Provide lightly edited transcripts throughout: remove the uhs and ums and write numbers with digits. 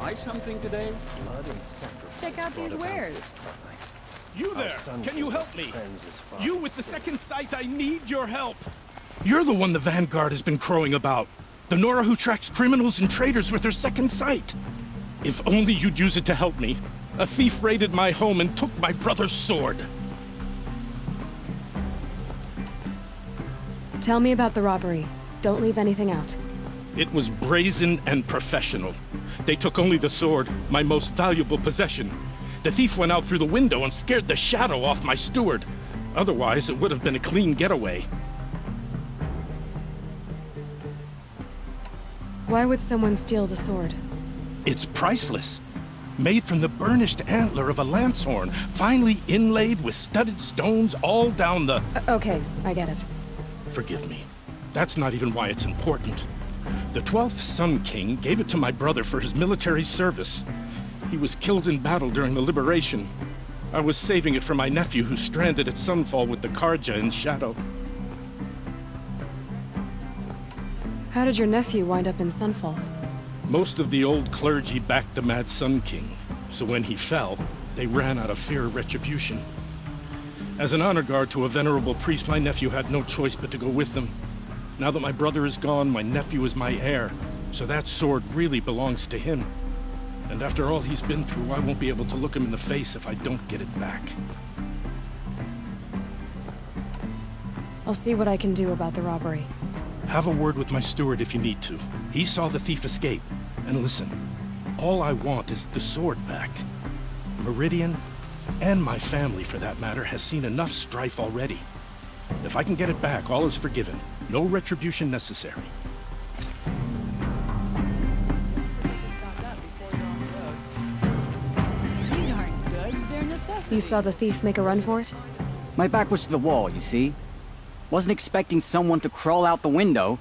buy something today? Blood and sacrifice. Check out these wares. You there! Can you help me? You with the second sight, I need your help! You're the one the Vanguard has been crowing about. The Nora who tracks criminals and traitors with her second sight. If only you'd use it to help me. A thief raided my home and took my brother's sword. Tell me about the robbery. Don't leave anything out. It was brazen and professional. They took only the sword, my most valuable possession. The thief went out through the window and scared the shadow off my steward. Otherwise, it would have been a clean getaway. Why would someone steal the sword? It's priceless. Made from the burnished antler of a lancehorn, finely inlaid with studded stones all down the... Okay, I get it. Forgive me. That's not even why it's important. The 12th Sun King gave it to my brother for his military service. He was killed in battle during the Liberation. I was saving it for my nephew who's stranded at Sunfall with the Karja in Shadow. How did your nephew wind up in Sunfall? Most of the old clergy backed the Mad Sun King, so when he fell, they ran out of fear of retribution. As an honor guard to a venerable priest, my nephew had no choice but to go with them. Now that my brother is gone, my nephew is my heir, so that sword really belongs to him. And after all he's been through, I won't be able to look him in the face if I don't get it back. I'll see what I can do about the robbery. Have a word with my steward if you need to. He saw the thief escape. And listen, all I want is the sword back. Meridian, and my family for that matter, has seen enough strife already. If I can get it back, all is forgiven. No retribution necessary. These aren't good, they're necessities. You saw the thief make a run for it? My back was to the wall, you see? Wasn't expecting someone to crawl out the window.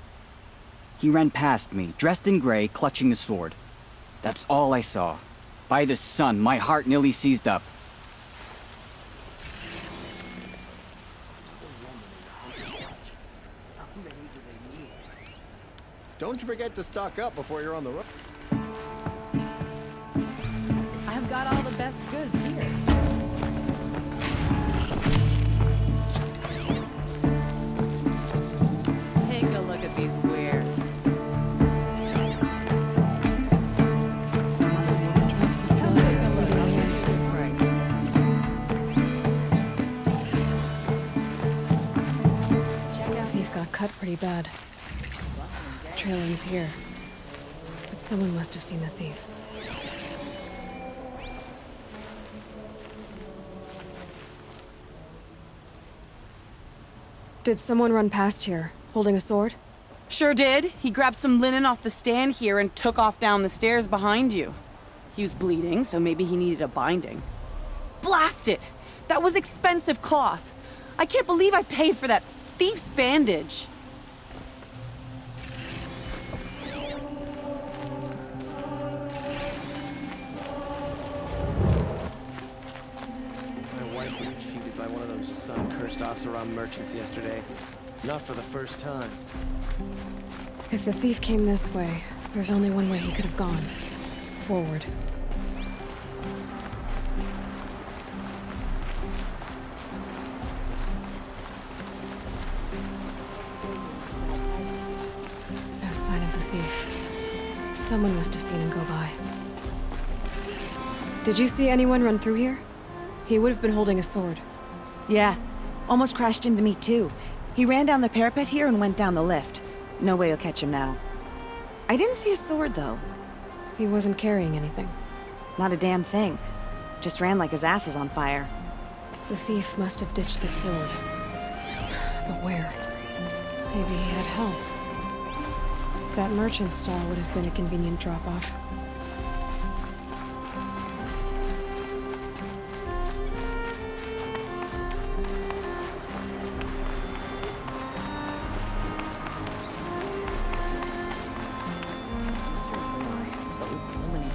He ran past me, dressed in gray, clutching the sword. That's all I saw. By the sun, my heart nearly seized up. Don't you forget to stock up before you're on the road. I've got all the best goods here. Take a look at these wares. Come take a look. I'll give you the price. Check out. The thief got cut pretty bad. Trailing's here. But someone must have seen the thief. Did someone run past here, holding a sword? Sure did. He grabbed some linen off the stand here and took off down the stairs behind you. He was bleeding, so maybe he needed a binding. Blast it! That was expensive cloth. I can't believe I paid for that thief's bandage. My wife was cheated by one of those sun-cursed Oseram merchants yesterday. Not for the first time. If the thief came this way, there's only one way he could have gone. Forward. No sign of the thief. Someone must have seen him go by. Did you see anyone run through here? He would have been holding a sword. Yeah. Almost crashed into me, too. He ran down the parapet here and went down the lift. No way you'll catch him now. I didn't see a sword, though. He wasn't carrying anything. Not a damn thing. Just ran like his ass was on fire. The thief must have ditched the sword. But where? Maybe he had help. That merchant stall would have been a convenient drop-off.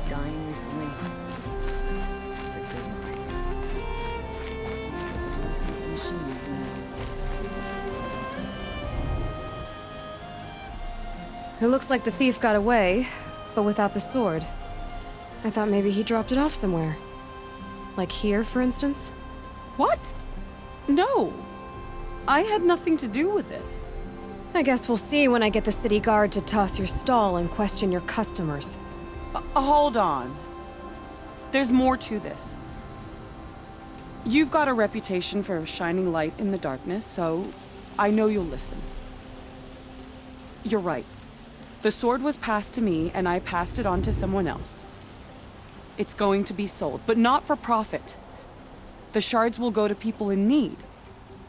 Dying recently. It's a good line. Machines now. It looks like the thief got away, but without the sword. I thought maybe he dropped it off somewhere. Like here, for instance? What? No. I had nothing to do with this. I guess we'll see when I get the city guard to toss your stall and question your customers. Hold on. There's more to this. You've got a reputation for shining light in the darkness, so I know you'll listen. You're right. The sword was passed to me, and I passed it on to someone else. It's going to be sold, but not for profit. The shards will go to people in need.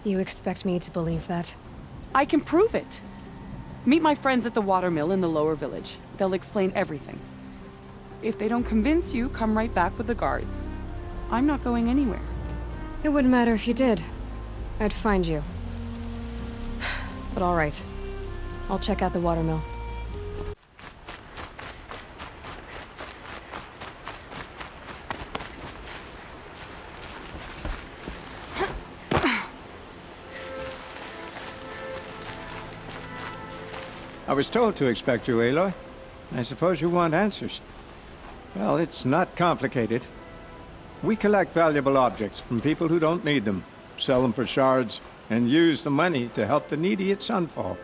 You expect me to believe that? I can prove it. Meet my friends at the watermill in the lower village. They'll explain everything. If they don't convince you, come right back with the guards. I'm not going anywhere. It wouldn't matter if you did. I'd find you. But all right. I'll check out the watermill. I was told to expect you, Aloy. I suppose you want answers. Well, it's not complicated. We collect valuable objects from people who don't need them, sell them for shards, and use the money to help the needy at Sunfall.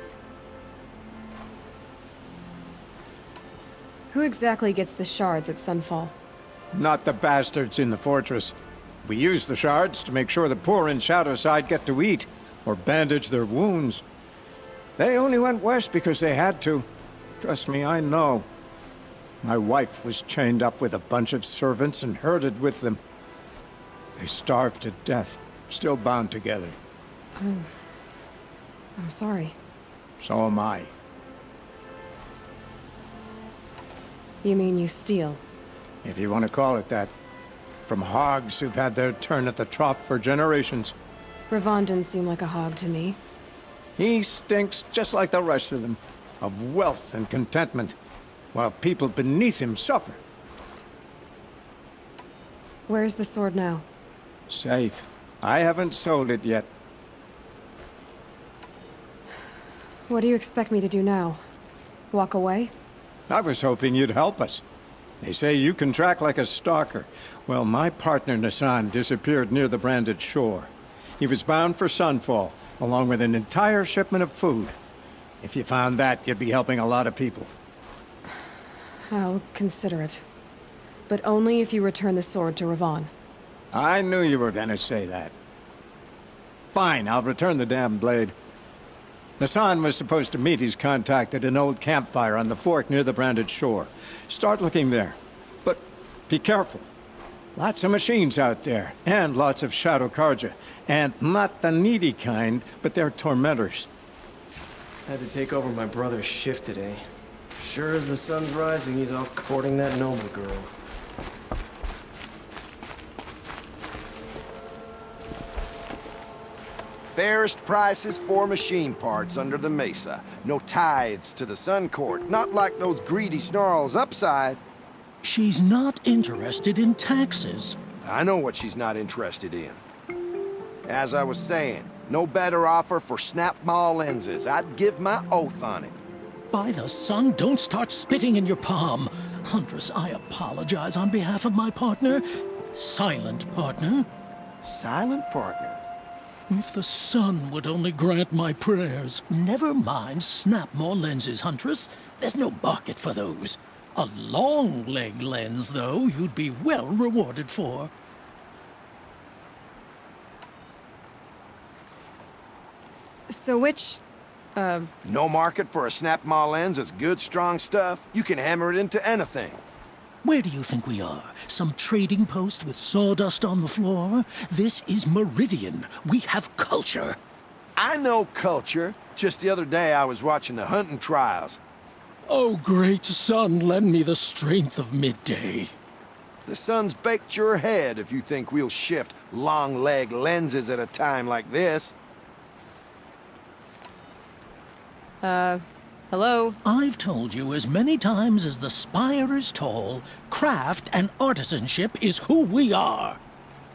Who exactly gets the shards at Sunfall? Not the bastards in the fortress. We use the shards to make sure the poor in Shadowside get to eat, or bandage their wounds. They only went west because they had to. Trust me, I know. My wife was chained up with a bunch of servants and herded with them. They starved to death, still bound together. I'm sorry. So am I. You mean you steal? If you want to call it that. From hogs who've had their turn at the trough for generations. Ravon didn't seem like a hog to me. He stinks just like the rest of them, of wealth and contentment, while people beneath him suffer. Where's the sword now? Safe. I haven't sold it yet. What do you expect me to do now? Walk away? I was hoping you'd help us. They say you can track like a stalker. Well, my partner Nassan disappeared near the branded shore. He was bound for Sunfall, along with an entire shipment of food. If you found that, you'd be helping a lot of people. I'll consider it. But only if you return the sword to Ravon. I knew you were gonna say that. Fine, I'll return the damn blade. Nassan was supposed to meet his contact at an old campfire on the fork near the branded shore. Start looking there. But be careful. Lots of machines out there, and lots of Shadow Karja. And not the needy kind, but they're tormentors. Had to take over my brother's shift today. Sure as the sun's rising, he's off courting that noble girl. Fairest prices for machine parts under the mesa. No tithes to the Sun Court, not like those greedy snarls upside. She's not interested in taxes. I know what she's not interested in. As I was saying, no better offer for snap maw lenses. I'd give my oath on it. By the sun, don't start spitting in your palm. Huntress, I apologize on behalf of my partner. Silent partner. Silent partner? If the sun would only grant my prayers. Never mind snap-maw lenses, Huntress. There's no market for those. A long-leg lens, though, you'd be well rewarded for. So which, No market for a snap maw lens is good, strong stuff. You can hammer it into anything. Where do you think we are? Some trading post with sawdust on the floor? This is Meridian. We have culture. I know culture. Just the other day I was watching the hunting trials. Oh, great sun, lend me the strength of midday. The sun's baked your head if you think we'll shift long leg lenses at a time like this. hello? I've told you as many times as the spire is tall, craft and artisanship is who we are.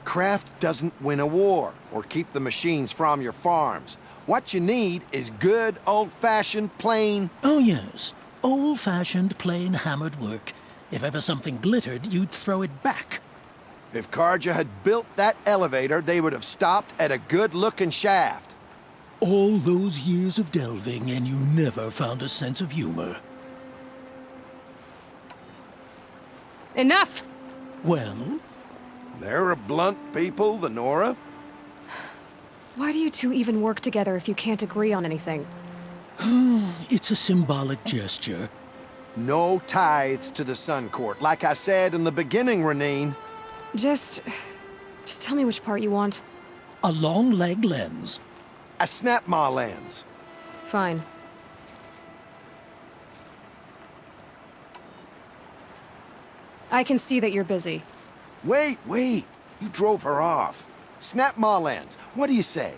Craft doesn't win a war or keep the machines from your farms. What you need is good, old-fashioned, plain... Oh, yes. Old-fashioned, plain hammered work. If ever something glittered, you'd throw it back. If Karja had built that elevator, they would have stopped at a good-looking shaft. All those years of delving, and you never found a sense of humor. Enough! Well, They're a blunt people, the Nora. Why do you two even work together if you can't agree on anything? it's a symbolic gesture. No tithes to the Sun Court, like I said in the beginning, Renine. Just tell me which part you want. A long leg lens. A snap-maw lens. Fine. I can see that you're busy. Wait. You drove her off. Snap-maw lens. What do you say?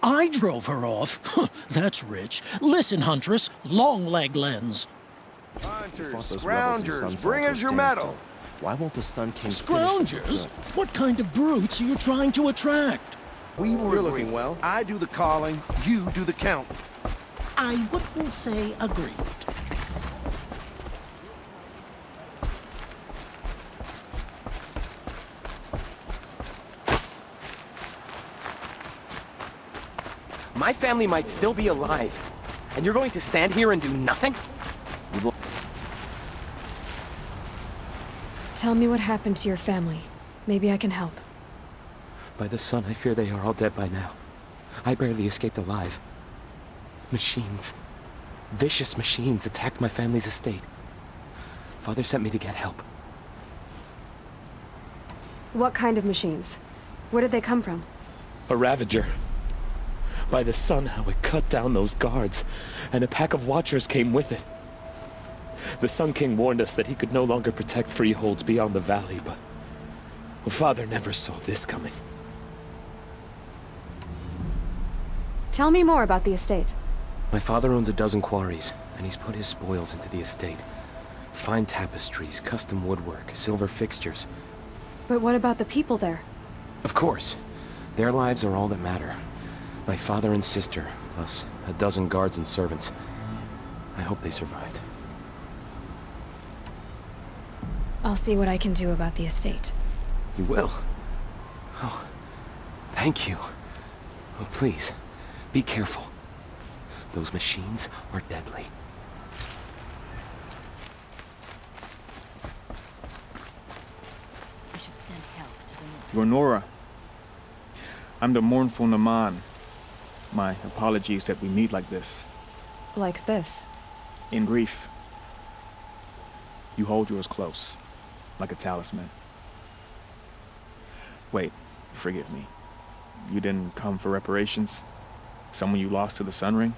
I drove her off. That's rich. Listen, Huntress, long leg lens. Hunters, Fought those rebels in scroungers, Sunfall bring to a us your standstill. medal. Why won't the Sun King finish what they're Scroungers? doing? What kind of brutes are you trying to attract? We were You're looking well. I do the calling, you do the count. I wouldn't say agreed. My family might still be alive, and you're going to stand here and do nothing? Tell me what happened to your family. Maybe I can help. By the sun, I fear they are all dead by now. I barely escaped alive. Machines. Vicious machines attacked my family's estate. Father sent me to get help. What kind of machines? Where did they come from? A Ravager. By the sun, how it cut down those guards, and a pack of watchers came with it. The Sun King warned us that he could no longer protect freeholds beyond the valley, but Father never saw this coming. Tell me more about the estate. My father owns a dozen quarries, and he's put his spoils into the estate. Fine tapestries, custom woodwork, silver fixtures. But what about the people there? Of course. Their lives are all that matter. My father and sister, plus a dozen guards and servants. I hope they survived. I'll see what I can do about the estate. You will? Oh, thank you. Oh, please, be careful. Those machines are deadly. I should send help to the You're Nora. I'm the mournful Naman. My apologies that we meet like this. Like this. In grief. You hold yours close, like a talisman. Wait, forgive me. You didn't come for reparations? Someone you lost to the Sun Ring?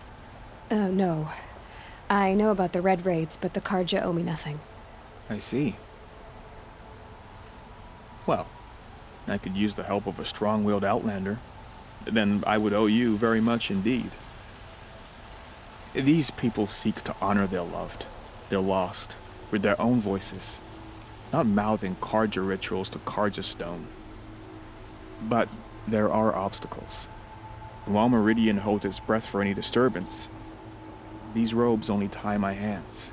No. I know about the Red Raids, but the Karja owe me nothing. I see. Well, I could use the help of a strong-willed outlander. Then I would owe you very much indeed. These people seek to honor their loved, their lost, with their own voices, not mouthing Karja rituals to Karja stone. But there are obstacles. And while Meridian holds its breath for any disturbance, these robes only tie my hands.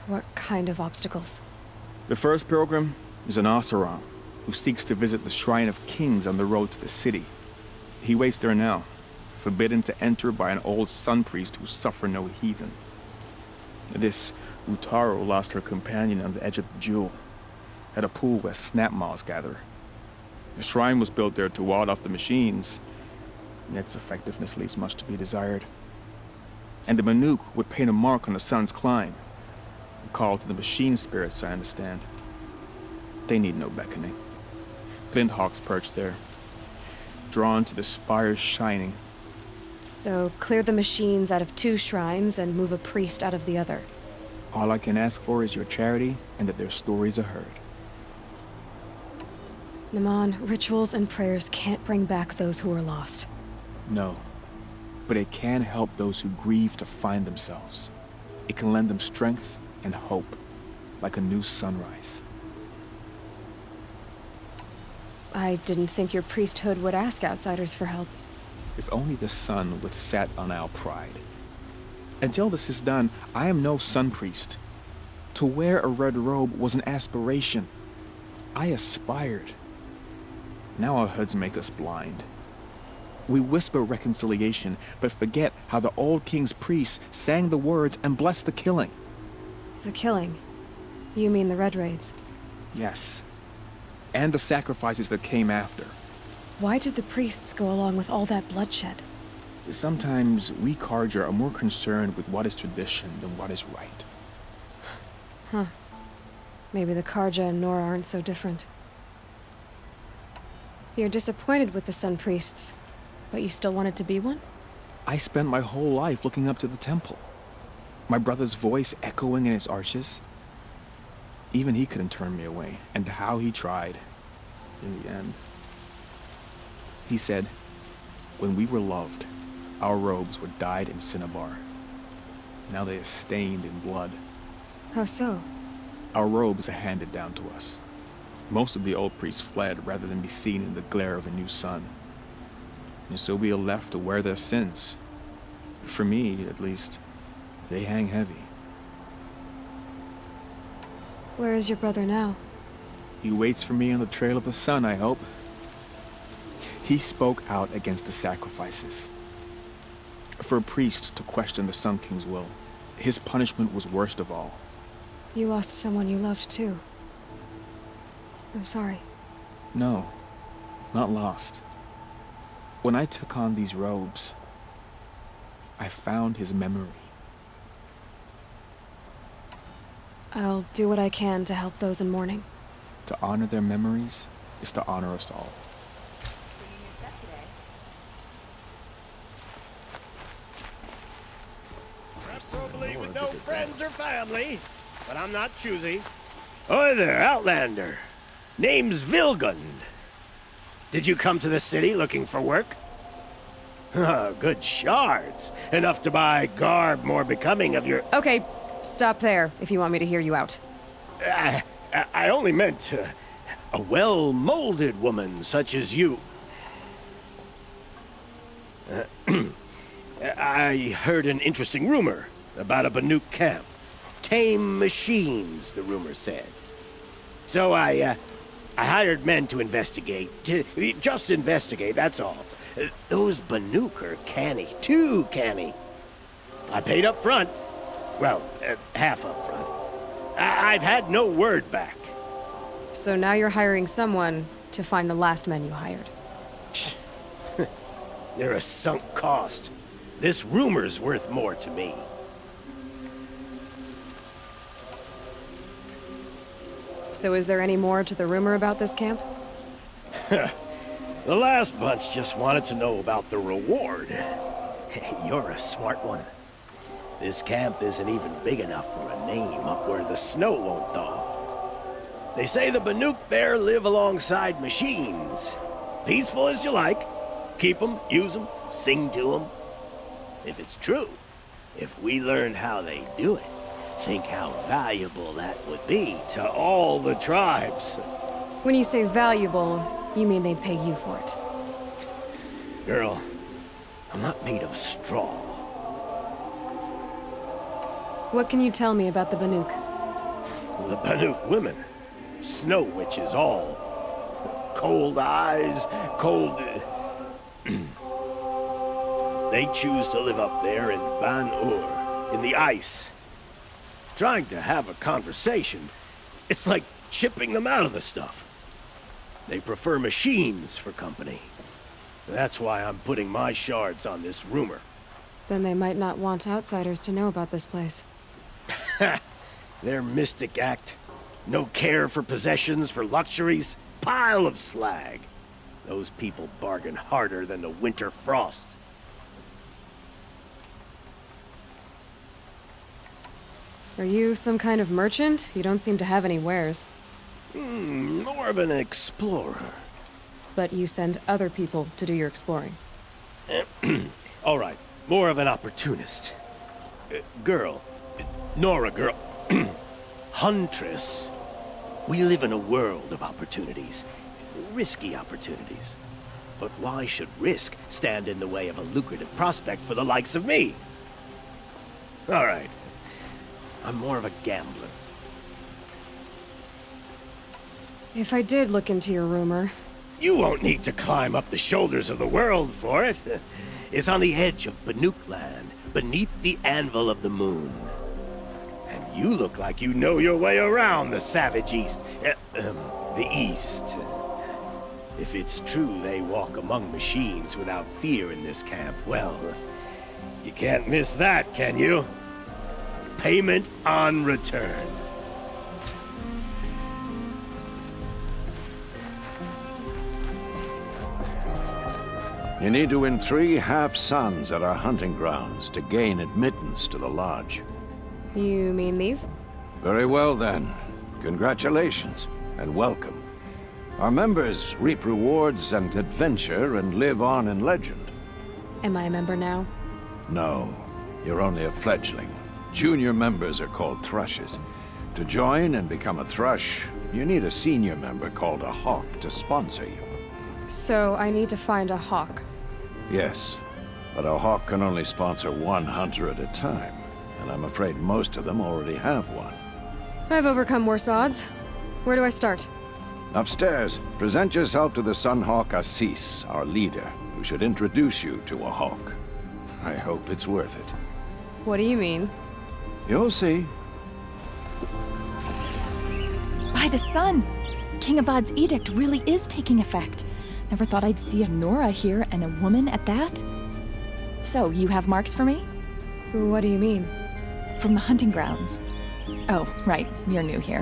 What kind of obstacles? The first pilgrim is an Oseram, who seeks to visit the Shrine of Kings on the road to the city. He waits there now, forbidden to enter by an old sun priest who suffer no heathen. This Utaro lost her companion on the edge of the jewel, at a pool where snap-maws gather. The shrine was built there to ward off the machines, and its effectiveness leaves much to be desired. And the Manuk would paint a mark on the sun's climb, a call to the machine spirits, I understand. They need no beckoning. Glinthawks perch there, drawn to the spires shining. So, clear the machines out of 2 shrines and move a priest out of the other. All I can ask for is your charity and that their stories are heard. Naman, rituals and prayers can't bring back those who are lost. No, but it can help those who grieve to find themselves. It can lend them strength and hope, like a new sunrise. I didn't think your priesthood would ask outsiders for help. If only the sun would set on our pride. Until this is done, I am no sun priest. To wear a red robe was an aspiration. I aspired. Now our hoods make us blind. We whisper reconciliation, but forget how the old king's priests sang the words and blessed the killing. The killing? You mean the Red Raids? Yes. And the sacrifices that came after. Why did the priests go along with all that bloodshed? Sometimes we Carja are more concerned with what is tradition than what is right. Huh. Maybe the Carja and Nora aren't so different. You're disappointed with the Sun Priests, but you still wanted to be one? I spent my whole life looking up to the temple. My brother's voice echoing in its arches. Even he couldn't turn me away, and how he tried. In the end. He said, when we were loved, our robes were dyed in cinnabar. Now they are stained in blood. How so? Our robes are handed down to us. Most of the old priests fled rather than be seen in the glare of a new sun. And so we are left to wear their sins. For me, at least, they hang heavy. Where is your brother now? He waits for me on the trail of the sun, I hope. He spoke out against the sacrifices. For a priest to question the Sun King's will, his punishment was worst of all. You lost someone you loved too. I'm sorry. No, not lost. When I took on these robes, I found his memory. I'll do what I can to help those in mourning. To honor their memories is to honor us all. Preferably with no friends or family, but I'm not choosy. Oi there, Outlander. Name's Vilgund. Did you come to the city looking for work? Good shards. Enough to buy garb more becoming of your... Okay, stop there if you want me to hear you out. I only meant a well-molded woman such as you. I heard an interesting rumor about a Banuk camp. Tame machines, the rumor said. So I hired men to investigate. Just investigate, that's all. Those Banuk are canny, too canny. I paid up front. Well, half up front. I've had no word back. So now you're hiring someone to find the last men you hired. They're a sunk cost. This rumor's worth more to me. So is there any more to the rumor about this camp? The last bunch just wanted to know about the reward. You're a smart one. This camp isn't even big enough for a name up where the snow won't thaw. They say the Banuk there live alongside machines. Peaceful as you like. Keep them, use them, sing to them. If it's true, if we learn how they do it, think how valuable that would be to all the tribes. When you say valuable, you mean they'd pay you for it. Girl, I'm not made of straw. What can you tell me about the Banuk? The Banuk women. Snow witches all. Cold eyes, cold... They choose to live up there in Ban-Ur, in the ice. Trying to have a conversation, it's like chipping them out of the stuff. They prefer machines for company. That's why I'm putting my shards on this rumor. Then they might not want outsiders to know about this place. Their mystic act. No care for possessions, for luxuries. Pile of slag. Those people bargain harder than the winter frost. Are you some kind of merchant? You don't seem to have any wares. More of an explorer. But you send other people to do your exploring. All right, more of an opportunist. Girl. Nora girl. Huntress. We live in a world of opportunities. Risky opportunities. But why should risk stand in the way of a lucrative prospect for the likes of me? All right. I'm more of a gambler. If I did look into your rumor... You won't need to climb up the shoulders of the world for it. It's on the edge of Banuk land, beneath the anvil of the moon. And you look like you know your way around the savage east. The east. If it's true they walk among machines without fear in this camp, well, you can't miss that, can you? Payment on return. You need to win 3 half-suns at our hunting grounds to gain admittance to the lodge. You mean these? Very well then. Congratulations, and welcome. Our members reap rewards and adventure and live on in legend. Am I a member now? No, you're only a fledgling. Junior members are called thrushes. To join and become a thrush, you need a senior member called a hawk to sponsor you. So I need to find a hawk. Yes, but a hawk can only sponsor 1 hunter at a time, and I'm afraid most of them already have one. I've overcome worse odds. Where do I start? Upstairs, present yourself to the Sunhawk Assis, our leader, who should introduce you to a hawk. I hope it's worth it. What do you mean? You'll see. By the sun! King Avad's edict really is taking effect. Never thought I'd see a Nora here, and a woman at that. So, you have marks for me? What do you mean? From the hunting grounds. Oh, right, you're new here.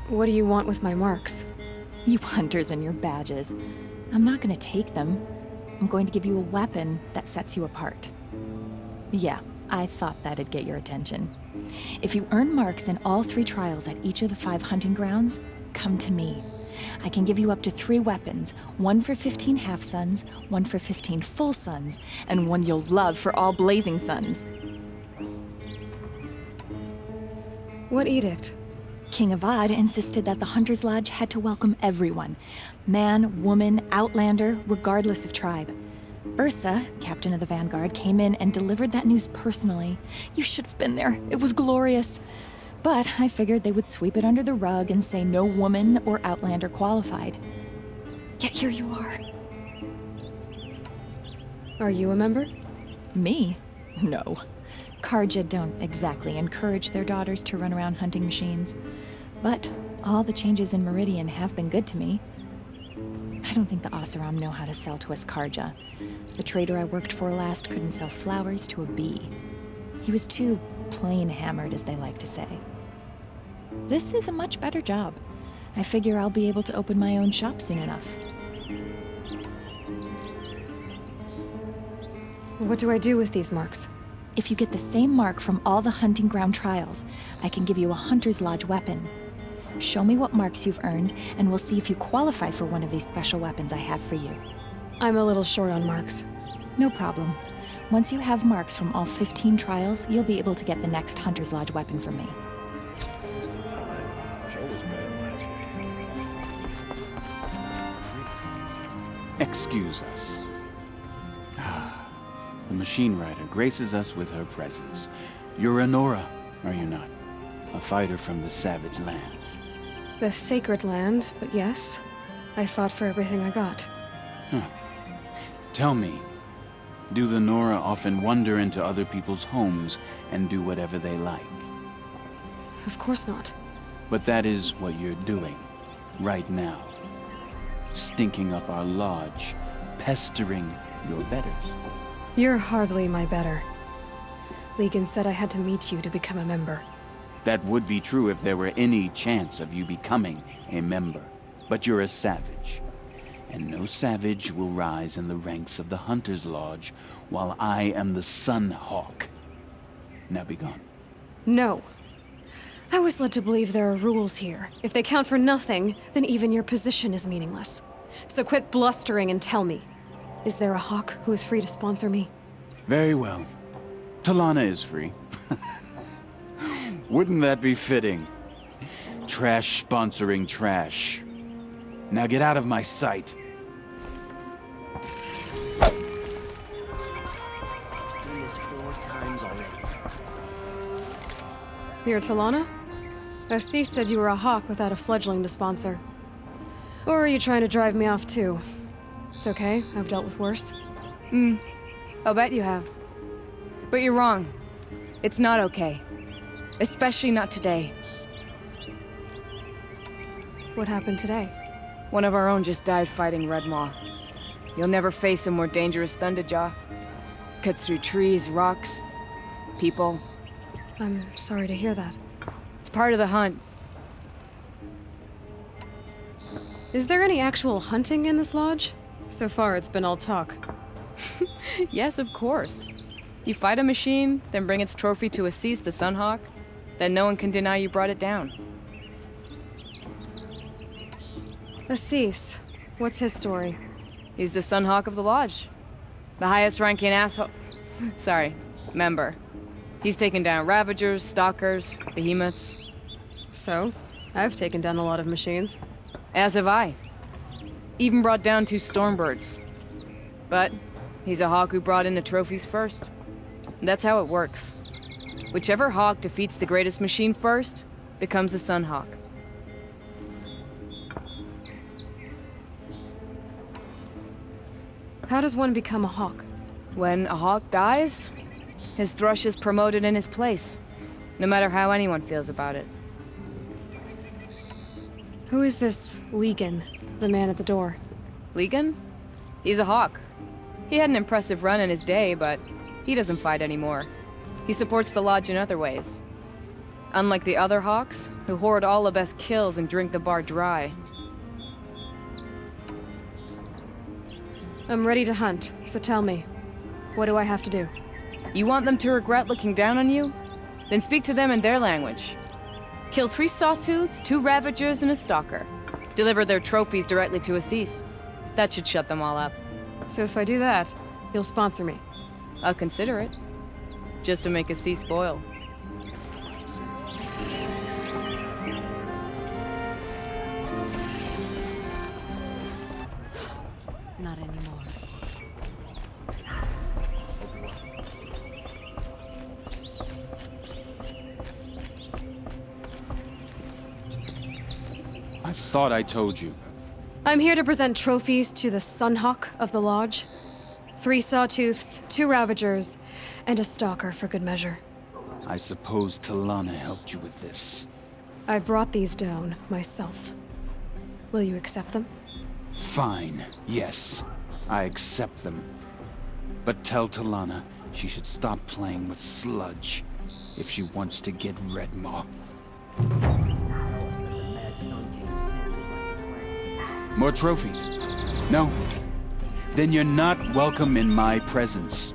What do you want with my marks? You hunters and your badges. I'm not gonna take them. I'm going to give you a weapon that sets you apart. Yeah, I thought that'd get your attention. If you earn marks in all 3 trials at each of the 5 hunting grounds, come to me. I can give you up to 3 weapons, 1 for 15 half-suns, 1 for 15 full suns, and 1 you'll love for all blazing suns. What edict? King Avad insisted that the Hunter's Lodge had to welcome everyone. Man, woman, outlander, regardless of tribe. Ursa, captain of the Vanguard, came in and delivered that news personally. You should have been there. It was glorious. But I figured they would sweep it under the rug and say no woman or outlander qualified. Yet here you are. Are you a member? Me? No. Karja don't exactly encourage their daughters to run around hunting machines. But all the changes in Meridian have been good to me. I don't think the Oseram know how to sell to us Karja. The trader I worked for last couldn't sell flowers to a bee. He was too plain hammered, as they like to say. This is a much better job. I figure I'll be able to open my own shop soon enough. What do I do with these marks? If you get the same mark from all the hunting ground trials, I can give you a Hunter's Lodge weapon. Show me what marks you've earned, and we'll see if you qualify for one of these special weapons I have for you. I'm a little short on marks. No problem. Once you have marks from all 15 trials, you'll be able to get the next Hunter's Lodge weapon from me. Excuse us. The machine rider graces us with her presence. You're a Nora, are you not? A fighter from the savage lands. The sacred land, but yes. I fought for everything I got. Huh. Tell me, do the Nora often wander into other people's homes and do whatever they like? Of course not. But that is what you're doing, right now. Stinking up our lodge, pestering your betters. You're hardly my better. Legan said I had to meet you to become a member. That would be true if there were any chance of you becoming a member. But you're a savage. And no savage will rise in the ranks of the Hunter's Lodge while I am the Sun Hawk. Now be gone. No. I was led to believe there are rules here. If they count for nothing, then even your position is meaningless. So quit blustering and tell me. Is there a hawk who is free to sponsor me? Very well. Talana is free. Wouldn't that be fitting? Trash sponsoring trash. Now get out of my sight. You're Talana? Assis said you were a hawk without a fledgling to sponsor. Or are you trying to drive me off too? It's okay, I've dealt with worse. I'll bet you have. But you're wrong. It's not okay. Especially not today. What happened today? One of our own just died fighting Red Maw. You'll never face a more dangerous Thunderjaw. Cuts through trees, rocks, people. I'm sorry to hear that. It's part of the hunt. Is there any actual hunting in this lodge? So far, it's been all talk. Yes, of course. You fight a machine, then bring its trophy to Assis the Sunhawk, then no one can deny you brought it down. Assis, what's his story? He's the Sunhawk of the Lodge. The highest ranking asshole... Sorry, member. He's taken down Ravagers, Stalkers, Behemoths. So, I've taken down a lot of machines. As have I. Even brought down 2 Stormbirds. But he's a hawk who brought in the trophies first. That's how it works. Whichever hawk defeats the greatest machine first becomes the Sunhawk. How does one become a hawk? When a hawk dies, his thrush is promoted in his place, no matter how anyone feels about it. Who is this Legan, the man at the door? Legan? He's a hawk. He had an impressive run in his day, but he doesn't fight anymore. He supports the lodge in other ways. Unlike the other hawks, who hoard all the best kills and drink the bar dry. I'm ready to hunt, so tell me, what do I have to do? You want them to regret looking down on you? Then speak to them in their language. Kill 3 Sawtooths, 2 Ravagers, and a Stalker. Deliver their trophies directly to Assis. That should shut them all up. So if I do that, you'll sponsor me? I'll consider it. Just to make Assis boil. Not anymore. I thought I told you. I'm here to present trophies to the Sunhawk of the Lodge. 3 Sawtooths, 2 Ravagers, and a Stalker for good measure. I suppose Talana helped you with this. I brought these down myself. Will you accept them? Fine, yes. I accept them. But tell Talana she should stop playing with sludge if she wants to get Red Maw. More trophies? No. Then you're not welcome in my presence.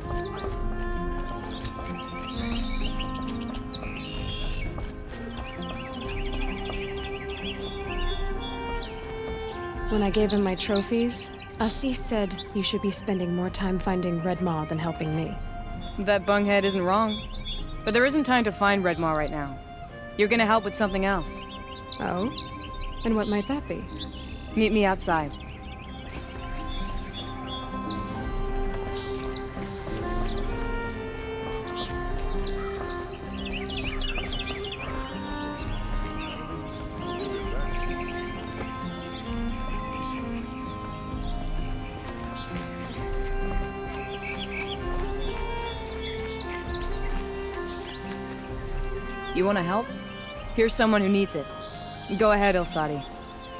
When I gave him my trophies, Assis said you should be spending more time finding Red Maw than helping me. That bunghead isn't wrong. But there isn't time to find Red Maw right now. You're gonna help with something else. Oh? And what might that be? Meet me outside. You want to help? Here's someone who needs it. Go ahead, Ilsati.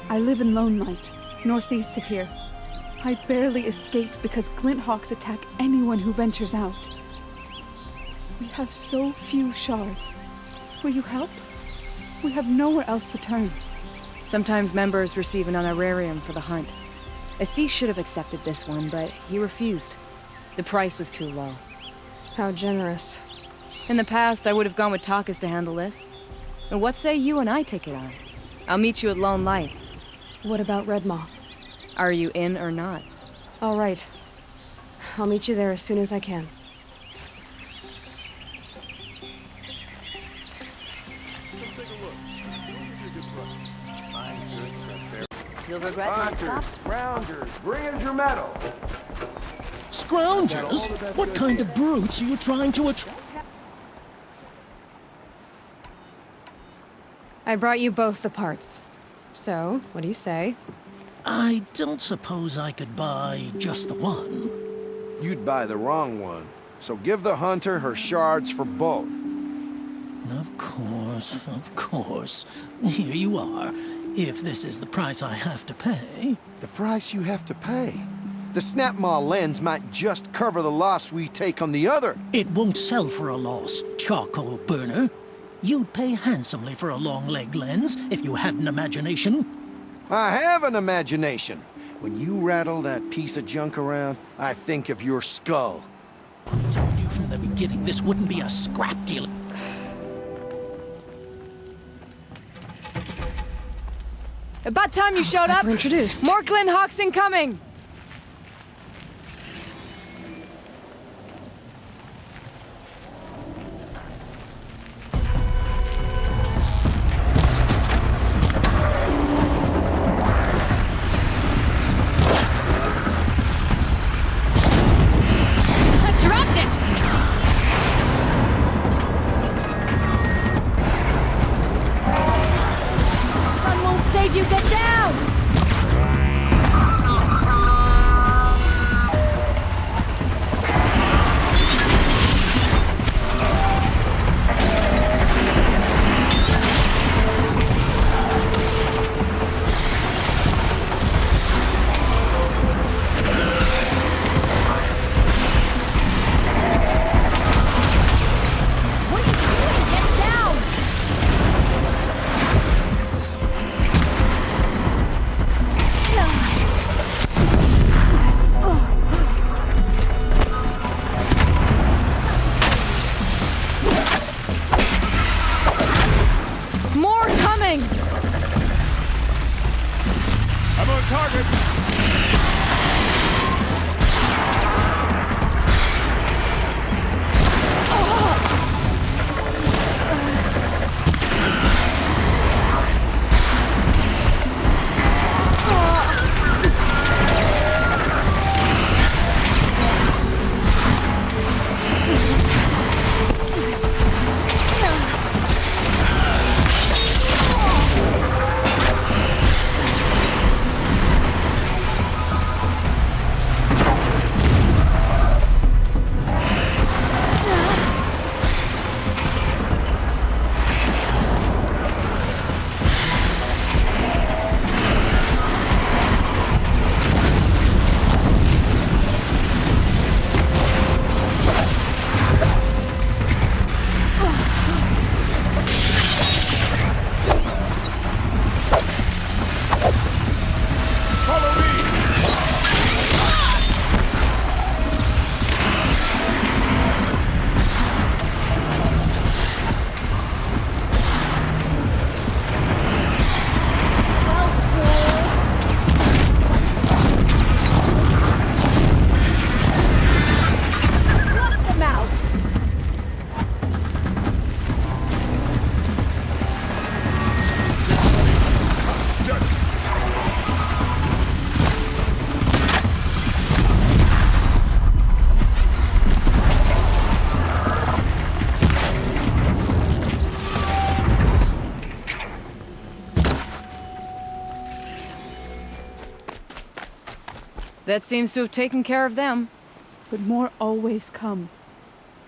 I live in Lone Light, northeast of here. I barely escaped because Glint Hawks attack anyone who ventures out. We have so few shards. Will you help? We have nowhere else to turn. Sometimes members receive an honorarium for the hunt. Assis should have accepted this one, but he refused. The price was too low. How generous. In the past, I would have gone with Takas to handle this. And what say you and I take it on? I'll meet you at Lone Light. What about Red Maw? Are you in or not? All right. I'll meet you there as soon as I can. You'll regret not stopping. Scroungers, bring your medal. Scroungers? What kind of brutes are you trying to attract? I brought you both the parts. So, what do you say? I don't suppose I could buy just the one. You'd buy the wrong one. So give the hunter her shards for both. Of course. Here you are. If this is the price I have to pay. The price you have to pay? The Snapmaw lens might just cover the loss we take on the other. It won't sell for a loss, charcoal burner. You'd pay handsomely for a long-leg lens if you had an imagination. I have an imagination. When you rattle that piece of junk around, I think of your skull. I told you from the beginning this wouldn't be a scrap deal. About time you showed up. Introduced. More Glen Hawks incoming. You get down! That seems to have taken care of them. But more always come.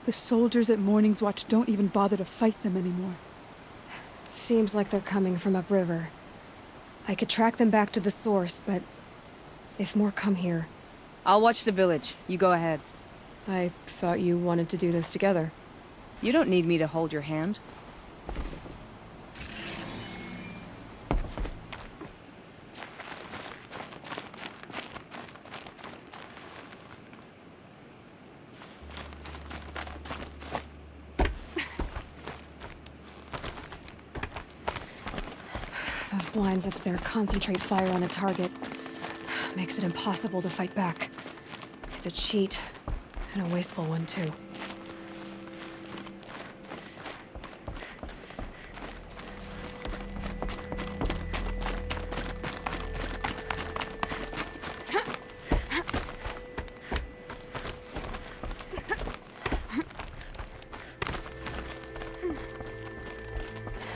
The soldiers at Morning's Watch don't even bother to fight them anymore. Seems like they're coming from upriver. I could track them back to the source, but if more come here... I'll watch the village. You go ahead. I thought you wanted to do this together. You don't need me to hold your hand. Those blinds up there concentrate fire on a target. Makes it impossible to fight back. It's a cheat, and a wasteful one, too.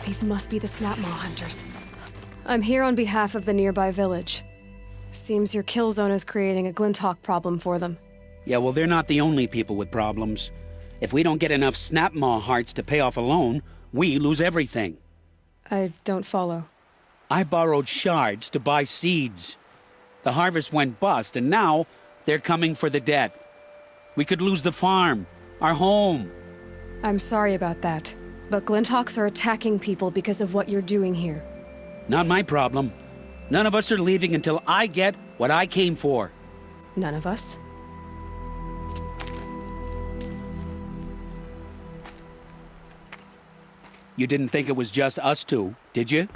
These This must be the Snapmaw hunters. I'm here on behalf of the nearby village. Seems your kill zone is creating a Glinthawk problem for them. Yeah, well, they're not the only people with problems. If we don't get enough Snapmaw hearts to pay off a loan, we lose everything. I don't follow. I borrowed shards to buy seeds. The harvest went bust, and now they're coming for the debt. We could lose the farm, our home. I'm sorry about that, but Glinthawks are attacking people because of what you're doing here. Not my problem. None of us are leaving until I get what I came for. None of us? You didn't think it was just us two, did you?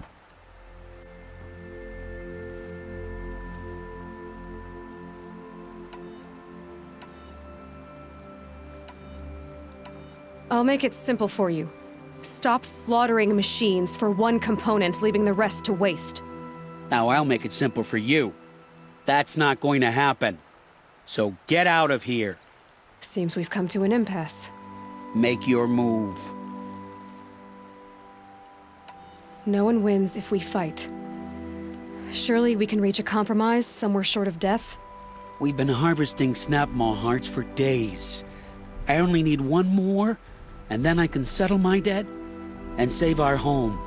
I'll make it simple for you. Stop slaughtering machines for one component, leaving the rest to waste. Now I'll make it simple for you. That's not going to happen. So get out of here. Seems we've come to an impasse. Make your move. No one wins if we fight. Surely we can reach a compromise somewhere short of death? We've been harvesting Snapmaw hearts for days. I only need one more, and then I can settle my debt and save our home.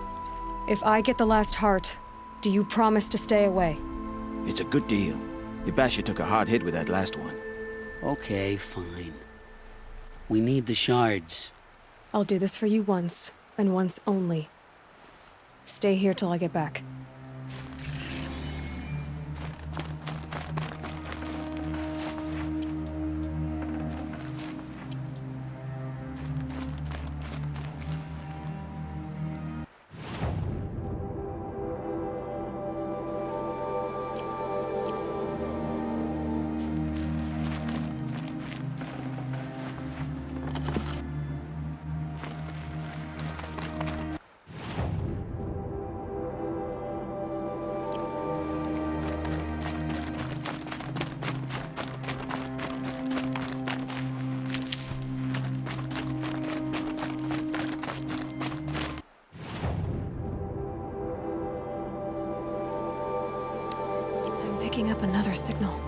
If I get the last heart, do you promise to stay away? It's a good deal. Yabasha took a hard hit with that last one. Okay, fine. We need the shards. I'll do this for you once, and once only. Stay here till I get back. Picking up another signal.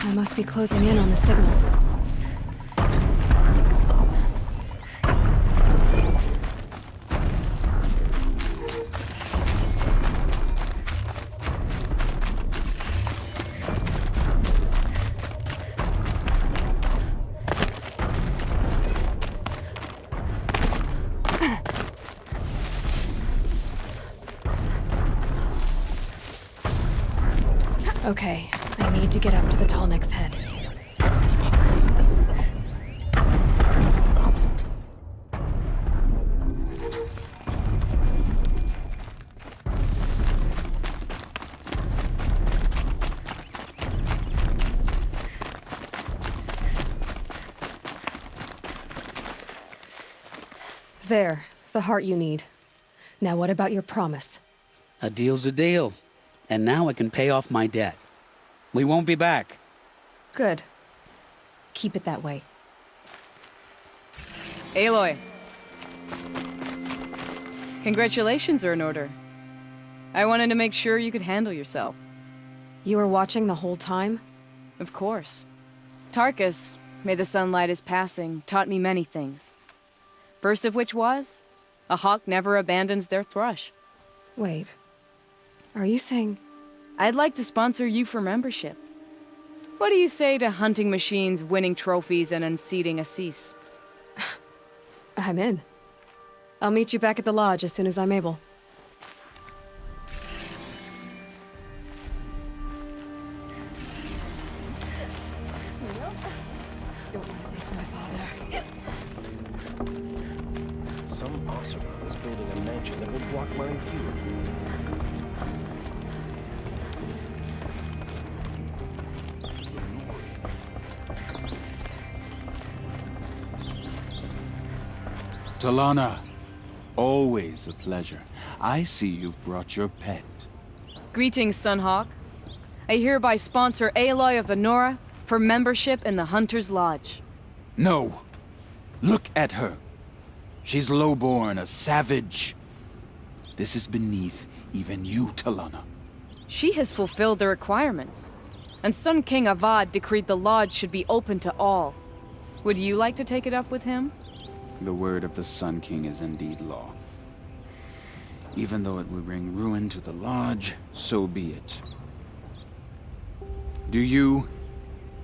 I must be closing in on the signal. Okay, I need to get up to the Tallneck's head. There, the heart you need. Now what about your promise? A deal's a deal. And now I can pay off my debt. We won't be back. Good. Keep it that way. Aloy. Congratulations are in order. I wanted to make sure you could handle yourself. You were watching the whole time? Of course. Tarkus, may the sunlight his passing, taught me many things. First of which was, a hawk never abandons their thrush. Wait. Are you saying... I'd like to sponsor you for membership. What do you say to hunting machines, winning trophies, and unseating Assis? I'm in. I'll meet you back at the lodge as soon as I'm able. Some Oseram is building a mansion that will block my view. Talana, always a pleasure. I see you've brought your pet. Greetings, Sunhawk. I hereby sponsor Aloy of the Nora for membership in the Hunter's Lodge. No. Look at her. She's lowborn, a savage. This is beneath even you, Talana. She has fulfilled the requirements. And Sun King Avad decreed the Lodge should be open to all. Would you like to take it up with him? The word of the Sun King is indeed law. Even though it would bring ruin to the Lodge, so be it. Do you,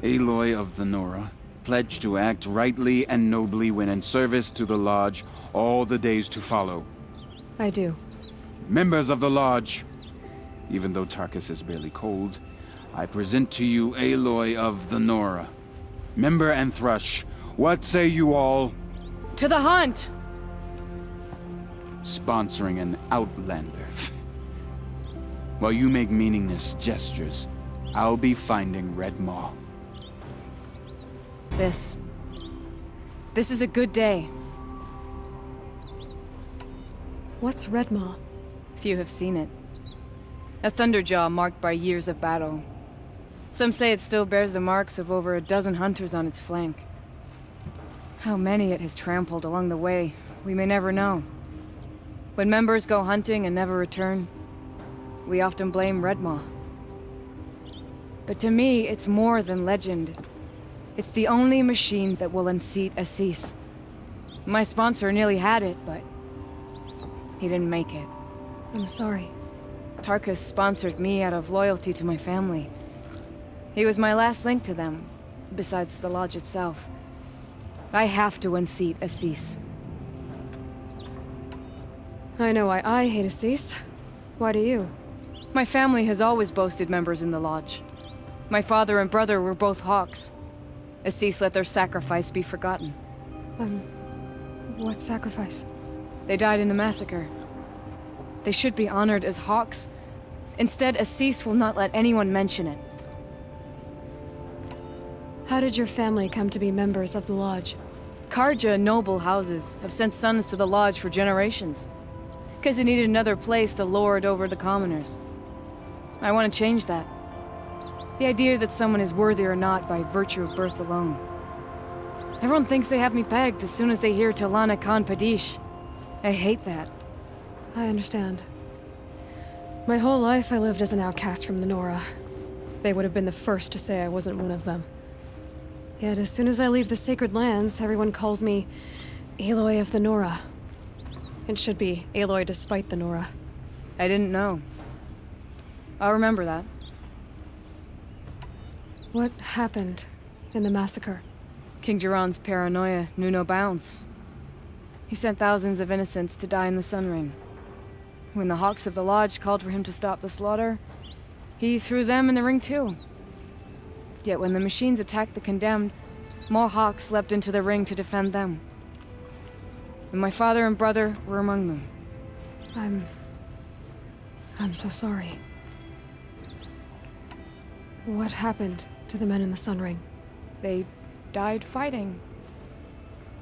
Aloy of the Nora, pledge to act rightly and nobly when in service to the Lodge all the days to follow? I do. Members of the Lodge, even though Tarkus is barely cold, I present to you Aloy of the Nora. Member and Thrush, what say you all? To the hunt! Sponsoring an outlander. While you make meaningless gestures, I'll be finding Red Maw. This is a good day. What's Red Maw? Few have seen it. A thunderjaw marked by years of battle. Some say it still bears the marks of over a dozen hunters on its flank. How many it has trampled along the way, we may never know. When members go hunting and never return, we often blame Red Maw. But to me, it's more than legend. It's the only machine that will unseat Assis. My sponsor nearly had it, but he didn't make it. I'm sorry. Tarkus sponsored me out of loyalty to my family. He was my last link to them, besides the Lodge itself. I have to unseat Assis. I know why I hate Assis. Why do you? My family has always boasted members in the Lodge. My father and brother were both Hawks. Assis let their sacrifice be forgotten. What sacrifice? They died in the massacre. They should be honored as Hawks. Instead, Assis will not let anyone mention it. How did your family come to be members of the Lodge? Karja noble houses have sent sons to the Lodge for generations. Because they needed another place to lord over the commoners. I want to change that. The idea that someone is worthy or not by virtue of birth alone. Everyone thinks they have me pegged as soon as they hear Talana Khan Padish. I hate that. I understand. My whole life I lived as an outcast from the Nora. They would have been the first to say I wasn't one of them. Yet as soon as I leave the sacred lands, everyone calls me Aloy of the Nora. It should be Aloy despite the Nora. I didn't know. I'll remember that. What happened in the massacre? King Jiran's paranoia knew no bounds. He sent thousands of innocents to die in the Sun Ring. When the Hawks of the Lodge called for him to stop the slaughter, he threw them in the ring too. Yet when the machines attacked the condemned, more Hawks leapt into the ring to defend them. And my father and brother were among them. I'm so sorry. What happened to the men in the Sun Ring? They died fighting.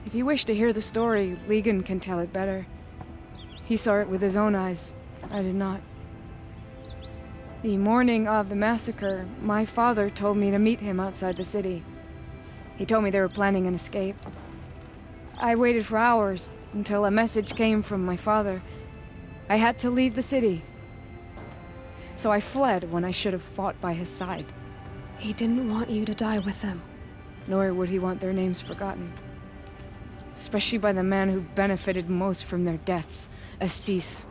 If you wish to hear the story, Legan can tell it better. He saw it with his own eyes. I did not. The morning of the massacre, my father told me to meet him outside the city. He told me they were planning an escape. I waited for hours until a message came from my father. I had to leave the city. So I fled when I should have fought by his side. He didn't want you to die with them. Nor would he want their names forgotten. Especially by the man who benefited most from their deaths, Assis.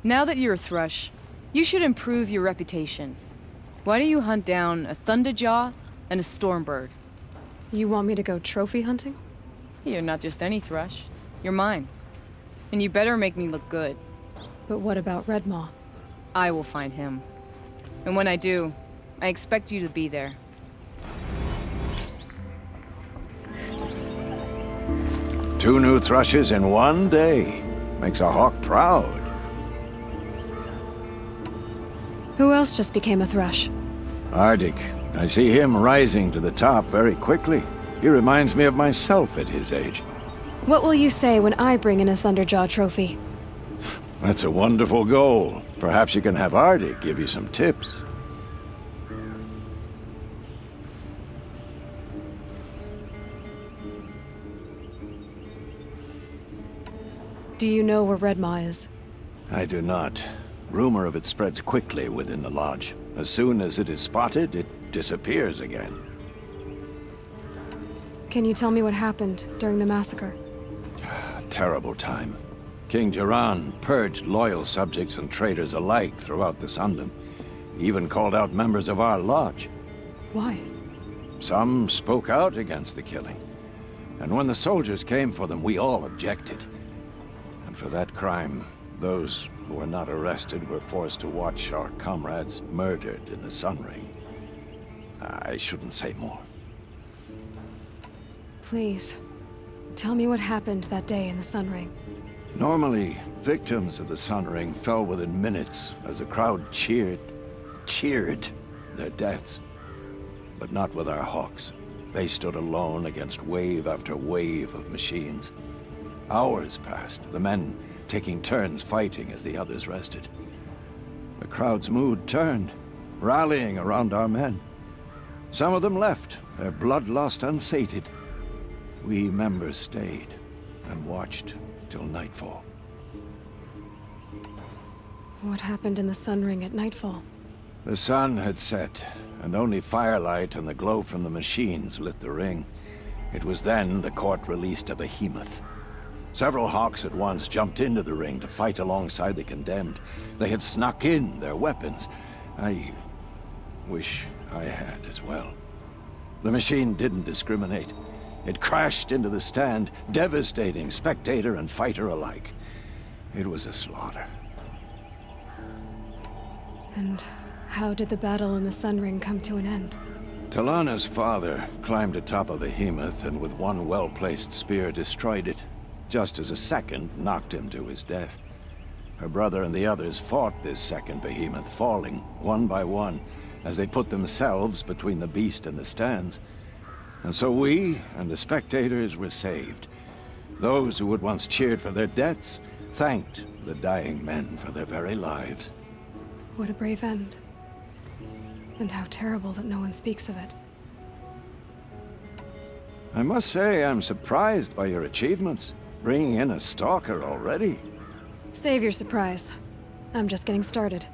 Now that you're a Thrush, you should improve your reputation. Why don't you hunt down a Thunderjaw and a Stormbird? You want me to go trophy hunting? You're not just any Thrush. You're mine. And you better make me look good. But what about Red Maw? I will find him. And when I do, I expect you to be there. Two new thrushes in one day. Makes a hawk proud. Who else just became a Thrush? Arctic. I see him rising to the top very quickly. He reminds me of myself at his age. What will you say when I bring in a Thunderjaw trophy? That's a wonderful goal. Perhaps you can have Artie give you some tips. Do you know where Redmaw is? I do not. Rumor of it spreads quickly within the lodge. As soon as it is spotted, it disappears again. Can you tell me what happened during the massacre? A terrible time. King Jiran purged loyal subjects and traitors alike throughout the Sundom. He even called out members of our lodge. Why? Some spoke out against the killing. And when the soldiers came for them, we all objected. And for that crime, those who were not arrested were forced to watch our comrades murdered in the Sun Ring. I shouldn't say more. Please, tell me what happened that day in the Sun Ring. Normally, victims of the Sun Ring fell within minutes as the crowd cheered their deaths. But not with our Hawks. They stood alone against wave after wave of machines. Hours passed, the men taking turns fighting as the others rested. The crowd's mood turned, rallying around our men. Some of them left, their bloodlust unsated. We members stayed and watched till nightfall. What happened in the Sun Ring at nightfall? The sun had set, and only firelight and the glow from the machines lit the ring. It was then the court released a behemoth. Several Hawks at once jumped into the ring to fight alongside the condemned. They had snuck in their weapons. I wish I had as well. The machine didn't discriminate. It crashed into the stand, devastating spectator and fighter alike. It was a slaughter. And how did the battle in the Sun Ring come to an end? Talana's father climbed atop a behemoth and with one well-placed spear destroyed it, just as a second knocked him to his death. Her brother and the others fought this second behemoth, falling one by one as they put themselves between the beast and the stands. And so we and the spectators were saved. Those who had once cheered for their deaths thanked the dying men for their very lives. What a brave end. And how terrible that no one speaks of it. I must say I'm surprised by your achievements. Bringing in a stalker already. Save your surprise. I'm just getting started.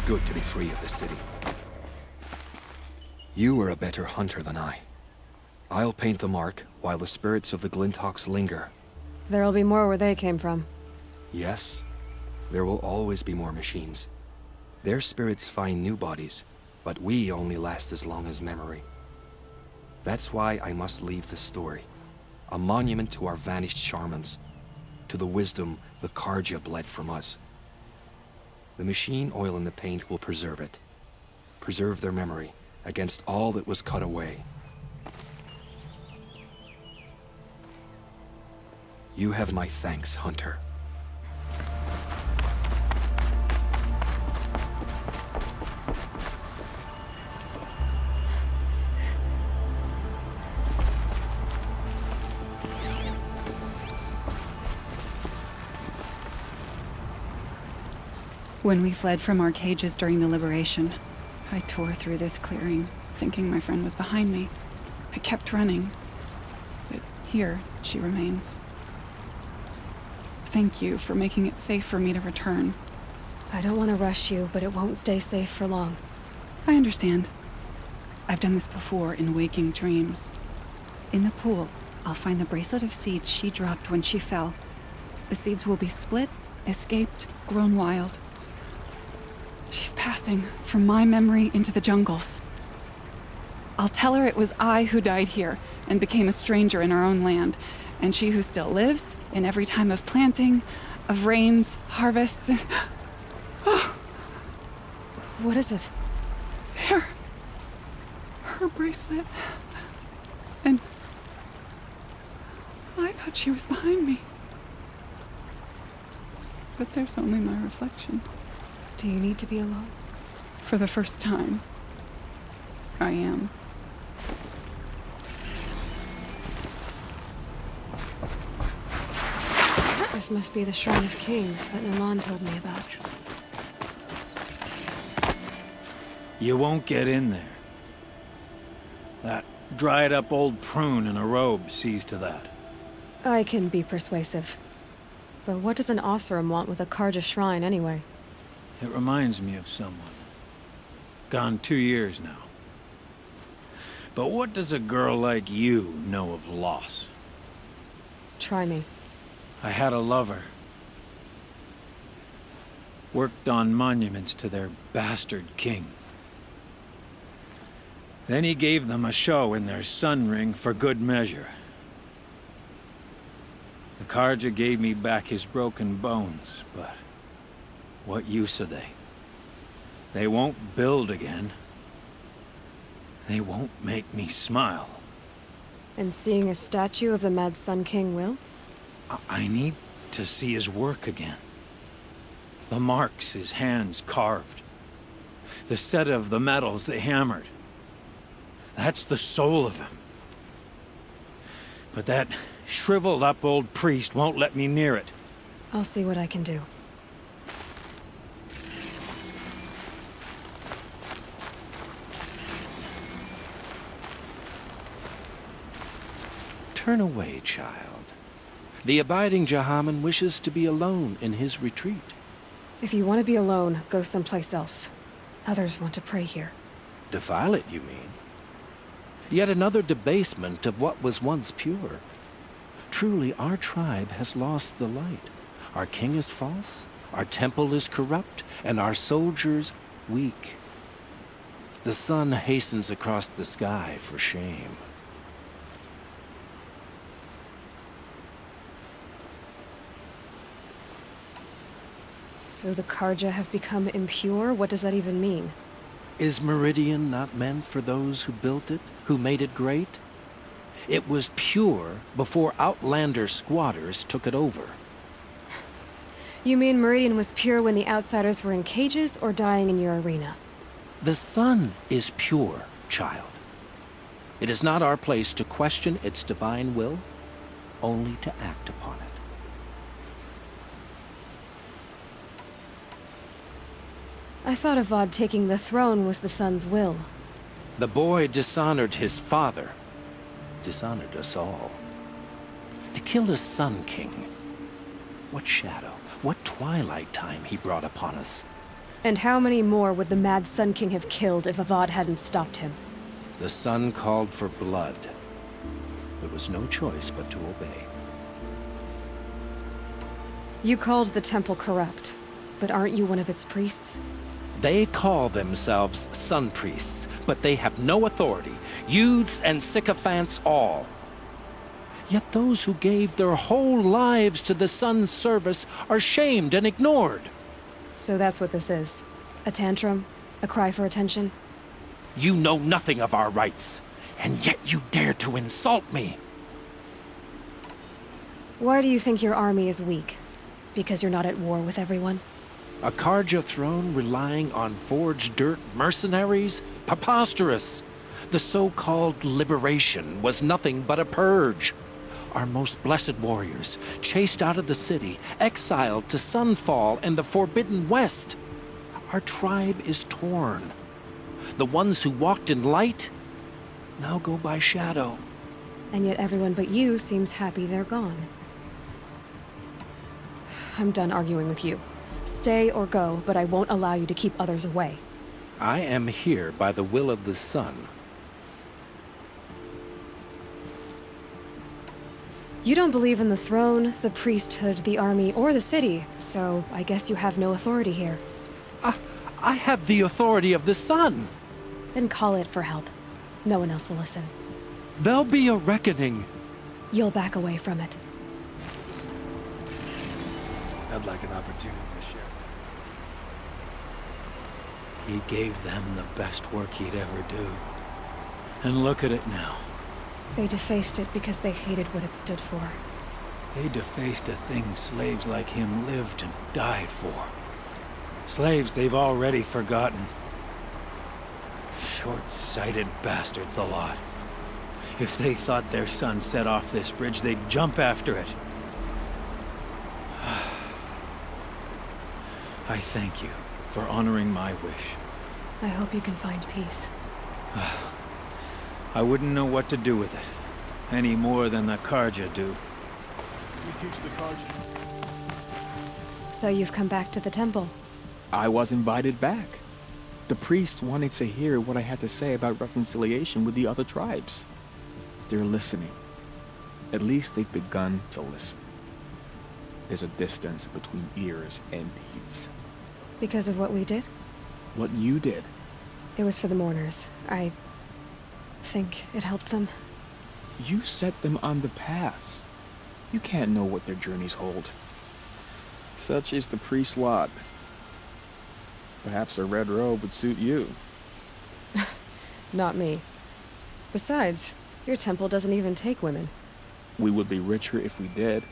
good to be free of the city. You are a better hunter than I. I'll paint the mark while the spirits of the Glinthawks linger. There'll be more where they came from. Yes, there will always be more machines. Their spirits find new bodies, but we only last as long as memory. That's why I must leave this story. A monument to our vanished shamans, to the wisdom the Carja bled from us. The machine oil in the paint will preserve it. Preserve their memory against all that was cut away. You have my thanks, Hunter. When we fled from our cages during the liberation, I tore through this clearing, thinking my friend was behind me. I kept running, but here she remains. Thank you for making it safe for me to return. I don't want to rush you, but it won't stay safe for long. I understand. I've done this before in waking dreams. In the pool, I'll find the bracelet of seeds she dropped when she fell. The seeds will be split, escaped, grown wild. She's passing from my memory into the jungles. I'll tell her it was I who died here and became a stranger in our own land, and she who still lives in every time of planting, of rains, harvests, and... Oh. What is it? There. Her bracelet. And... I thought she was behind me. But there's only my reflection. Do you need to be alone? For the first time, I am. This must be the Shrine of Kings that Nalan told me about. You won't get in there. That dried-up old prune in a robe sees to that. I can be persuasive. But what does an Oseram want with a Carja shrine, anyway? It reminds me of someone. Gone 2 years now. But what does a girl like you know of loss? Try me. I had a lover. Worked on monuments to their bastard king. Then he gave them a show in their sun ring for good measure. The Carja gave me back his broken bones, but what use are they? They won't build again. They won't make me smile. And seeing a statue of the Mad Sun King will? I need to see his work again. The marks his hands carved. The set of the metals they hammered. That's the soul of him. But that shriveled up old priest won't let me near it. I'll see what I can do. Turn away, child. The abiding Jahaman wishes to be alone in his retreat. If you want to be alone, go someplace else. Others want to pray here. Defile it, you mean? Yet another debasement of what was once pure. Truly, our tribe has lost the light. Our king is false, our temple is corrupt, and our soldiers weak. The sun hastens across the sky for shame. So the Carja have become impure? What does that even mean? Is Meridian not meant for those who built it, who made it great? It was pure before outlander squatters took it over. You mean Meridian was pure when the outsiders were in cages or dying in your arena? The sun is pure, child. It is not our place to question its divine will, only to act upon it. I thought Avad taking the throne was the sun's will. The boy dishonored his father, dishonored us all. To kill a sun king, what shadow, what twilight time he brought upon us. And how many more would the Mad Sun King have killed if Avad hadn't stopped him? The sun called for blood. There was no choice but to obey. You called the temple corrupt, but aren't you one of its priests? They call themselves sun priests, but they have no authority. Youths and sycophants all. Yet those who gave their whole lives to the sun's service are shamed and ignored. So that's what this is. A tantrum? A cry for attention? You know nothing of our rights, and yet you dare to insult me. Why do you think your army is weak? Because you're not at war with everyone? A Karja throne relying on forged dirt mercenaries? Preposterous! The so-called liberation was nothing but a purge. Our most blessed warriors, chased out of the city, exiled to Sunfall and the Forbidden West. Our tribe is torn. The ones who walked in light now go by shadow. And yet everyone but you seems happy they're gone. I'm done arguing with you. Stay or go, but I won't allow you to keep others away. I am here by the will of the sun. You don't believe in the throne, the priesthood, the army, or the city, so I guess you have no authority here. I have the authority of the sun. Then call it for help. No one else will listen. There'll be a reckoning. You'll back away from it. I'd like an opportunity to share. He gave them the best work he'd ever do. And look at it now. They defaced it because they hated what it stood for. They defaced a thing slaves like him lived and died for. Slaves they've already forgotten. Short-sighted bastards, the lot. If they thought their son set off this bridge, they'd jump after it. I thank you for honoring my wish. I hope you can find peace. I wouldn't know what to do with it, any more than the Karja do. We teach the Karja. So you've come back to the temple? I was invited back. The priests wanted to hear what I had to say about reconciliation with the other tribes. They're listening. At least they've begun to listen. There's a distance between ears and heeds. Because of what we did? What you did. It was for the mourners. I think it helped them. You set them on the path. You can't know what their journeys hold. Such is the priest's lot. Perhaps a red robe would suit you. Not me. Besides, your temple doesn't even take women. We would be richer if we did.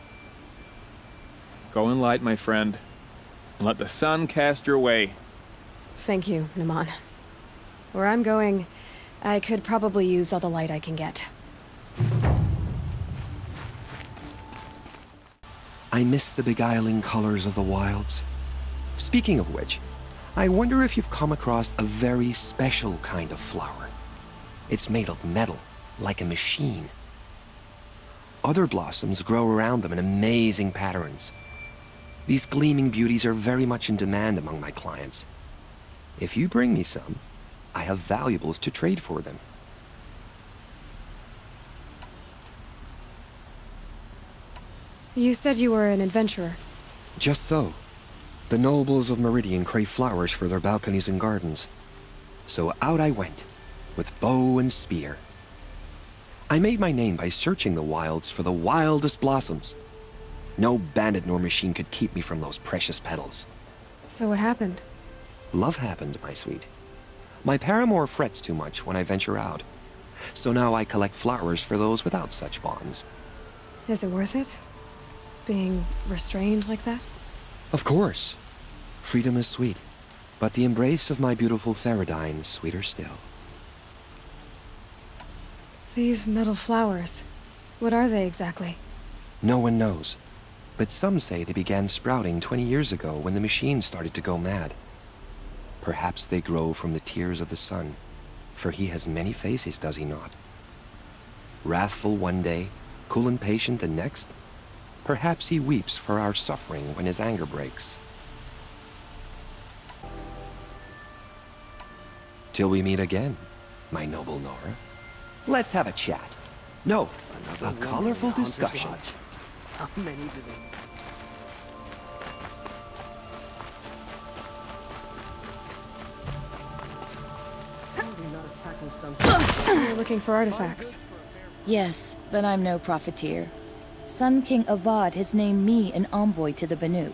Go in light, my friend, and let the sun cast your way. Thank you, Naman. Where I'm going, I could probably use all the light I can get. I miss the beguiling colors of the wilds. Speaking of which, I wonder if you've come across a very special kind of flower. It's made of metal, like a machine. Other blossoms grow around them in amazing patterns. These gleaming beauties are very much in demand among my clients. If you bring me some, I have valuables to trade for them. You said you were an adventurer. Just so. The nobles of Meridian crave flowers for their balconies and gardens. So out I went, with bow and spear. I made my name by searching the wilds for the wildest blossoms. No bandit nor machine could keep me from those precious petals. So what happened? Love happened, my sweet. My paramour frets too much when I venture out. So now I collect flowers for those without such bonds. Is it worth it? Being restrained like that? Of course. Freedom is sweet, but the embrace of my beautiful Theradine is sweeter still. These metal flowers, what are they exactly? No one knows, but some say they began sprouting 20 years ago when the machine started to go mad. Perhaps they grow from the tears of the sun, for he has many faces, does he not? Wrathful one day, cool and patient the next. Perhaps he weeps for our suffering when his anger breaks. Till we meet again, my noble Nora. Let's have a chat. No, a Another colorful woman in Hunter's discussion. Lodge. How many do they... You're looking for artifacts. Yes, but I'm no profiteer. Sun King Avad has named me an envoy to the Banuk.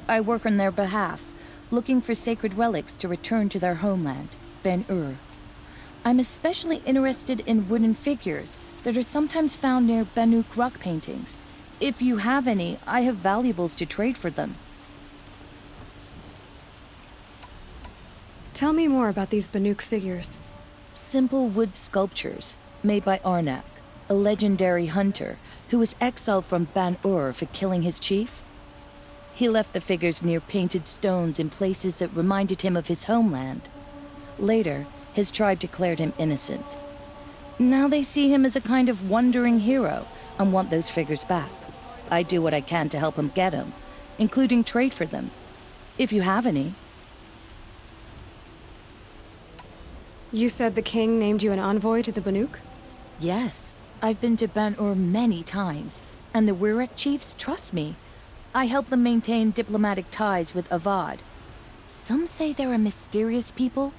I work on their behalf, looking for sacred relics to return to their homeland, Ben-Ur. I'm especially interested in wooden figures that are sometimes found near Banuk rock paintings. If you have any, I have valuables to trade for them. Tell me more about these Banuk figures. Simple wood sculptures made by Arnak, a legendary hunter who was exiled from Ban-Ur for killing his chief. He left the figures near painted stones in places that reminded him of his homeland. Later, his tribe declared him innocent. Now they see him as a kind of wandering hero and want those figures back. I do what I can to help him get them, including trade for them, if you have any. You said the king named you an envoy to the Banuk? Yes, I've been to Ban-Ur many times, and the Wirek chiefs trust me. I help them maintain diplomatic ties with Avad. Some say they're a mysterious people,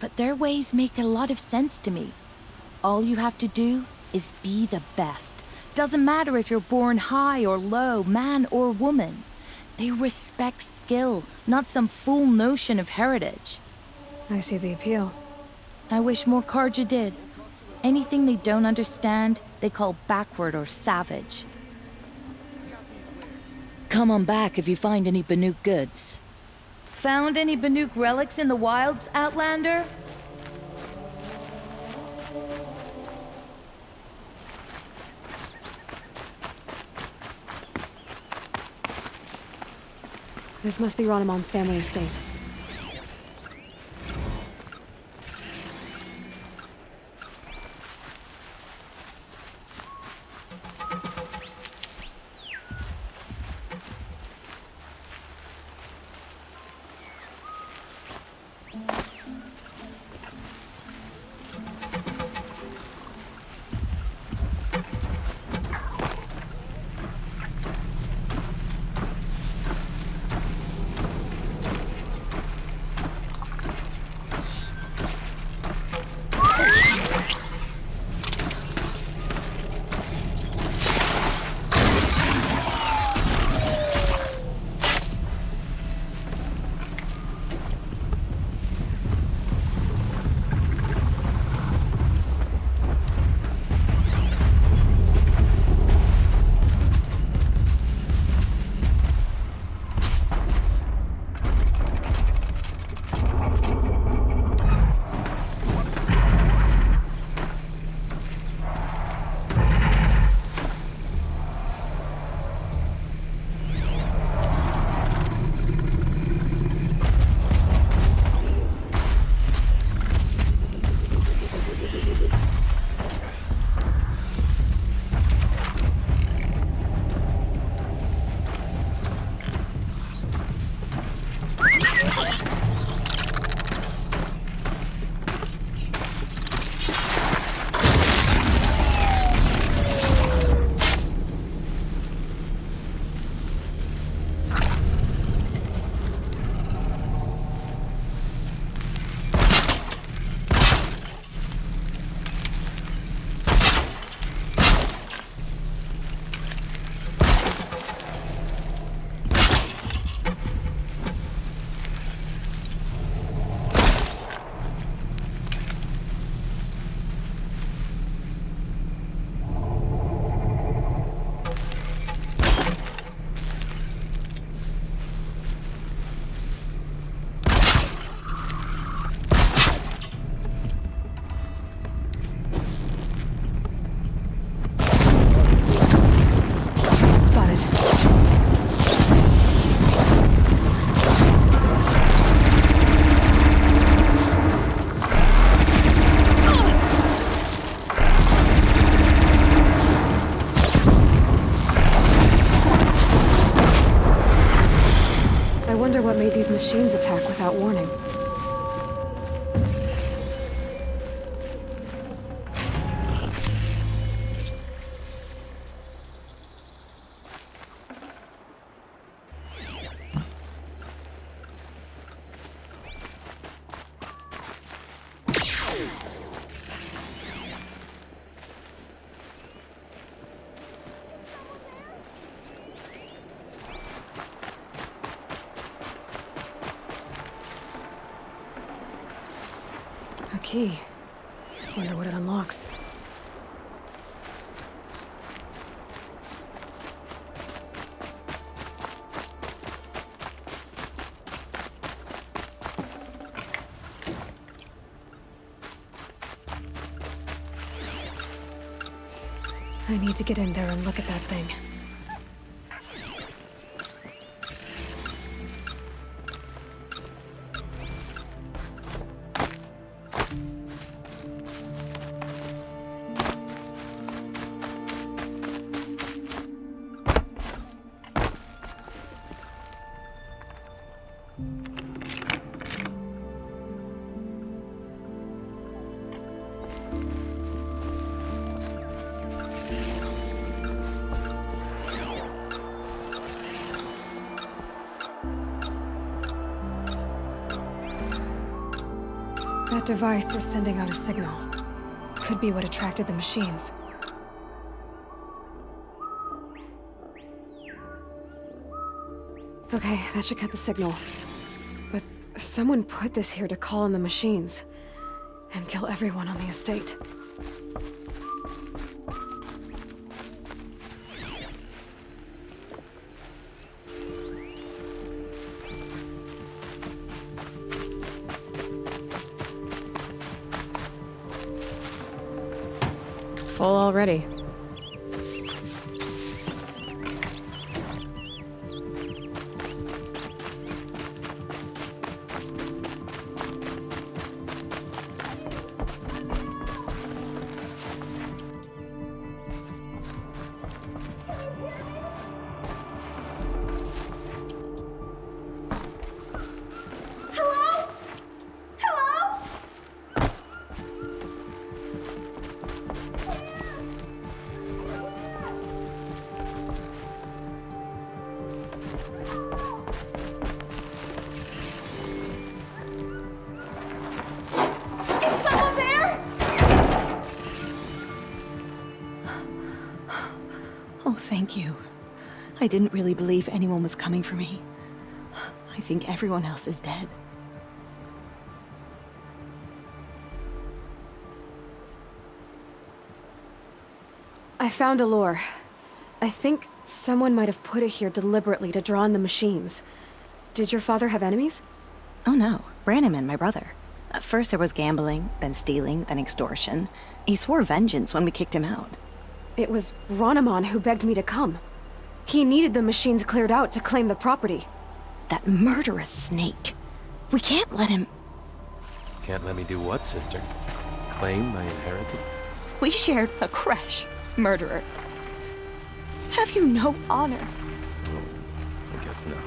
but their ways make a lot of sense to me. All you have to do is be the best. Doesn't matter if you're born high or low, man or woman. They respect skill, not some fool notion of heritage. I see the appeal. I wish more Karja did. Anything they don't understand, they call backward or savage. Come on back if you find any Banuk goods. Found any Banuk relics in the wilds, Outlander? This must be Ranamon's family estate. What made these machines attack without warning? A key. Wonder what it unlocks. I need to get in there and look at that thing. That device is sending out a signal. Could be what attracted the machines. Okay, that should cut the signal. But someone put this here to call on the machines and kill everyone on the estate. Full already. Oh, thank you. I didn't really believe anyone was coming for me. I think everyone else is dead. I found a lure. I think someone might have put it here deliberately to draw on the machines. Did your father have enemies? Oh no, Branniman, my brother. At first there was gambling, then stealing, then extortion. He swore vengeance when we kicked him out. It was Ronamon who begged me to come. He needed the machines cleared out to claim the property. That murderous snake. We can't let him... Can't let me do what, sister? Claim my inheritance? We shared a creche, murderer. Have you no honor? Oh, I guess not.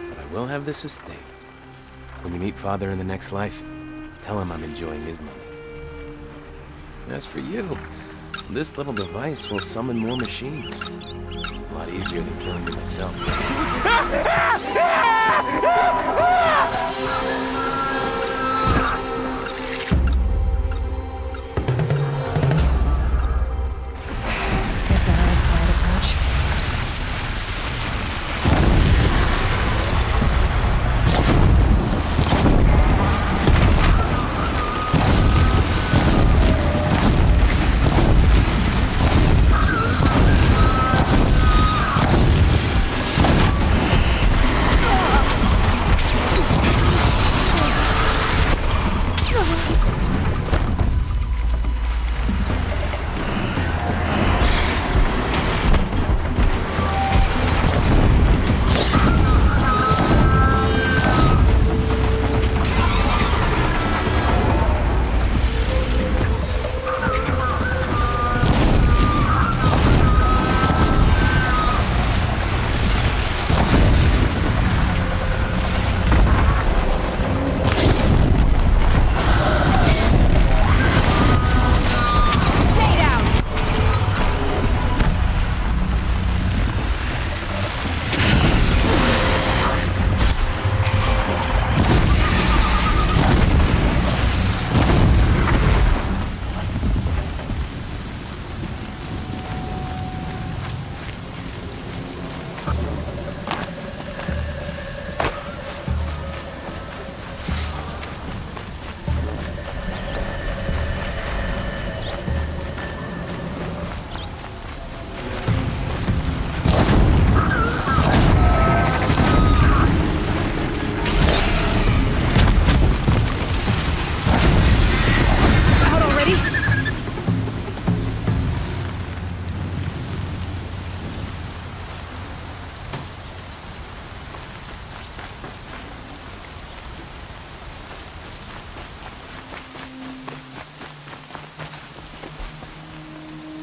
But I will have this estate. When you meet Father in the next life, tell him I'm enjoying his money. As for you, this little device will summon more machines. A lot easier than killing you myself.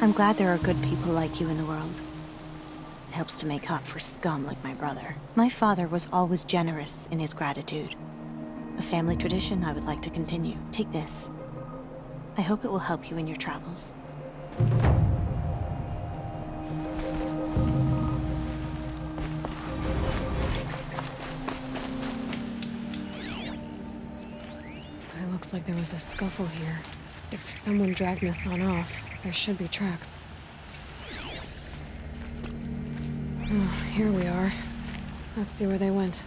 I'm glad there are good people like you in the world. It helps to make up for scum like my brother. My father was always generous in his gratitude. A family tradition I would like to continue. Take this. I hope it will help you in your travels. It looks like there was a scuffle here. If someone dragged my son off, there should be tracks. Oh, here we are. Let's see where they went.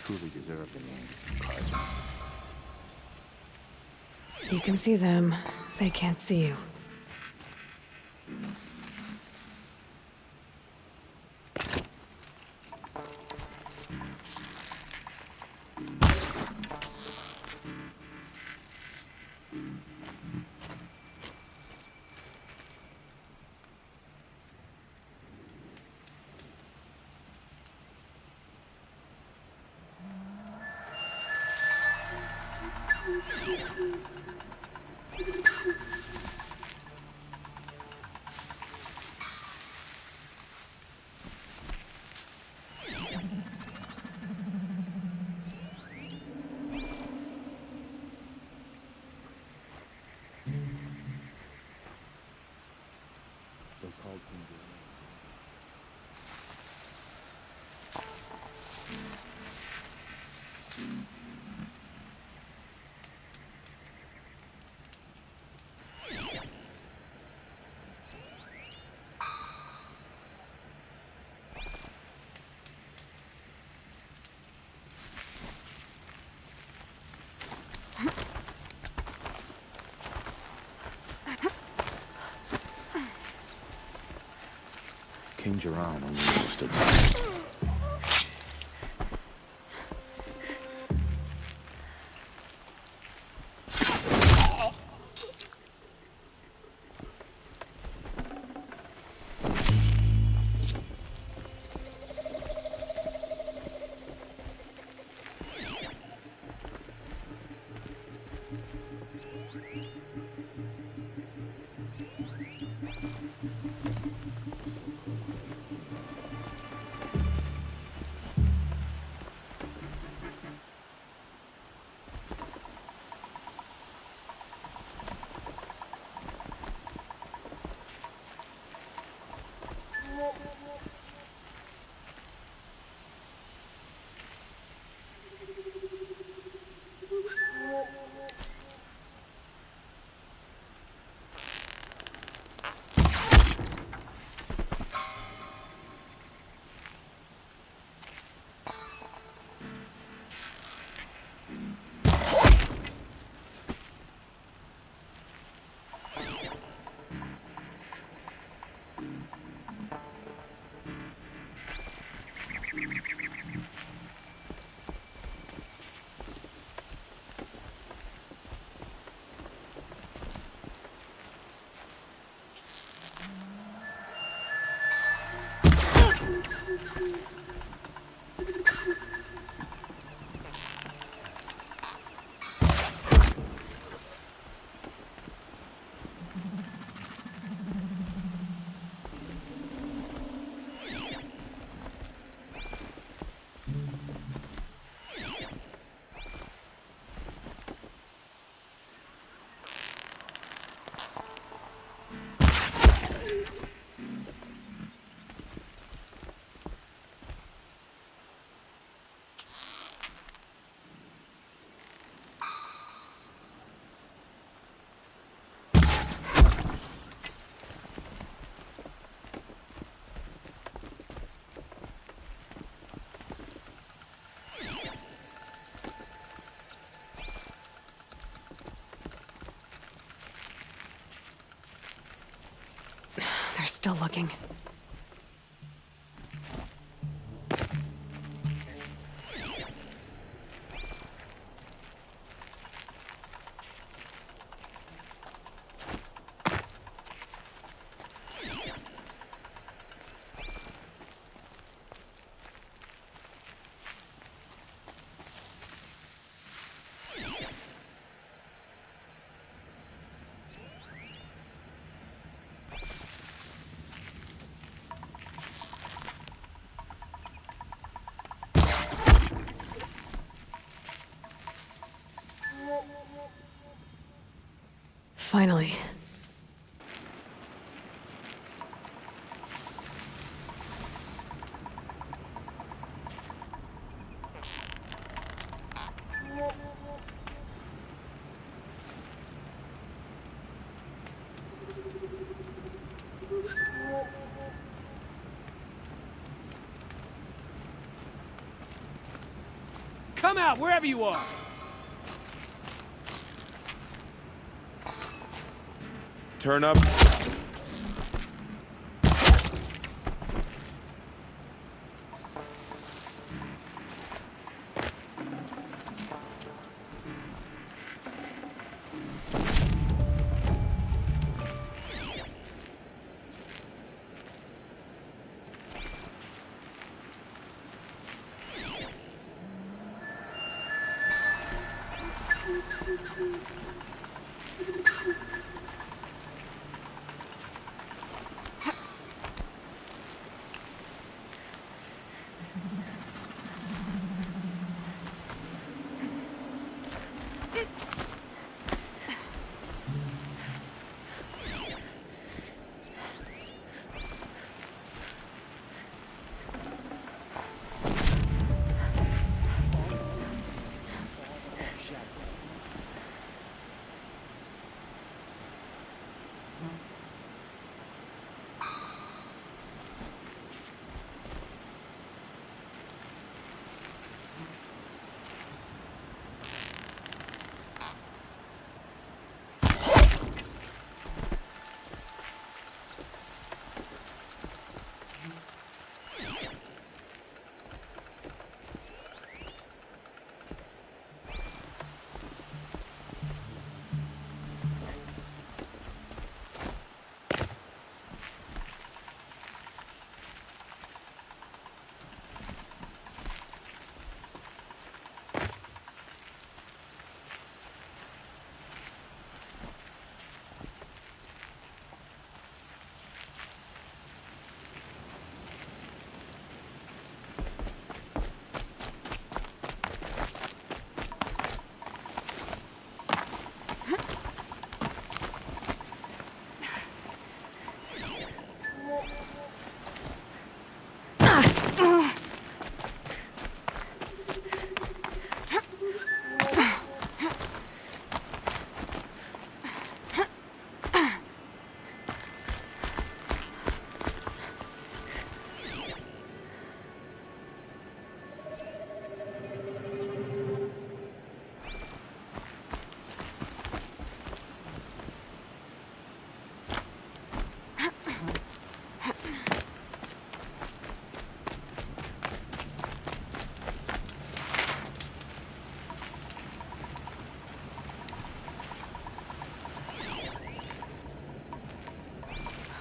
Truly deserve the name Carja. You can see them. They can't see you. King Jiran only stood by. They're still looking. Finally. Come out, wherever you are! Turn up.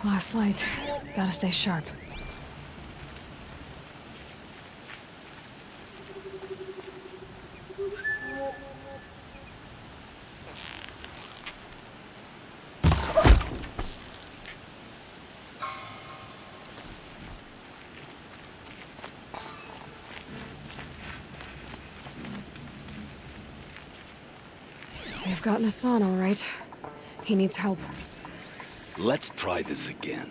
Last light. Gotta stay sharp. They've gotten Hassan, all right. He needs help. Let's try this again.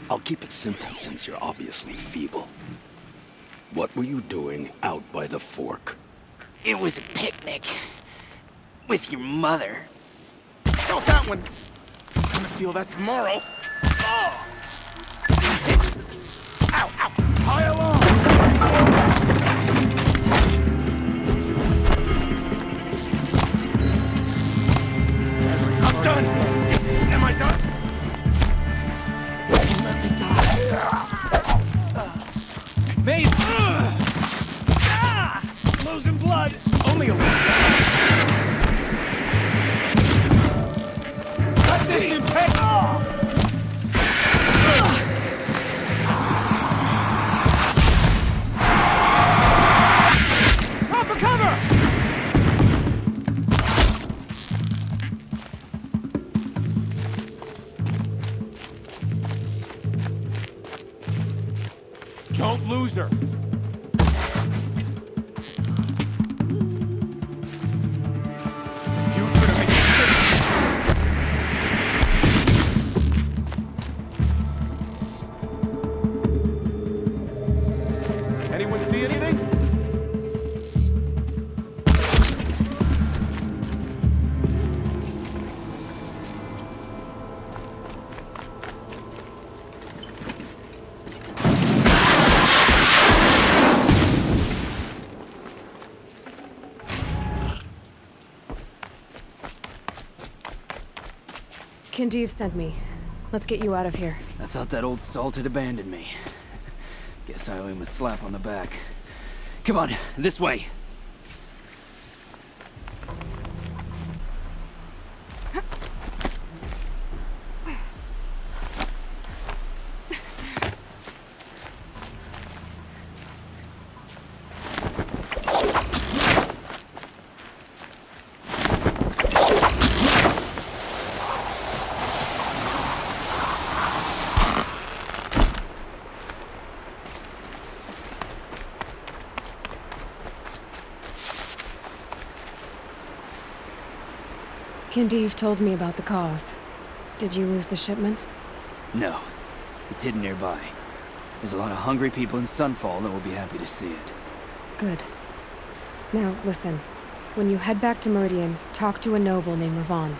I'll keep it simple since you're obviously feeble. What were you doing out by the fork? It was a picnic. With your mother. Got that one! I'm gonna feel that tomorrow. Oh. Ow, ow! Pile on! I'm done! Am I done? Let me die. Mate! Losing blood! Only a little. Let this impact! Run for cover! Don't lose her. Anyone see anything? Kinjeev sent me. Let's get you out of here. I thought that old salt had abandoned me. Guess I owe him a slap on the back. Come on, this way. Kinjeev told me about the cause. Did you lose the shipment? No, it's hidden nearby. There's a lot of hungry people in Sunfall that will be happy to see it. Good. Now, listen. When you head back to Meridian, talk to a noble named Ravan.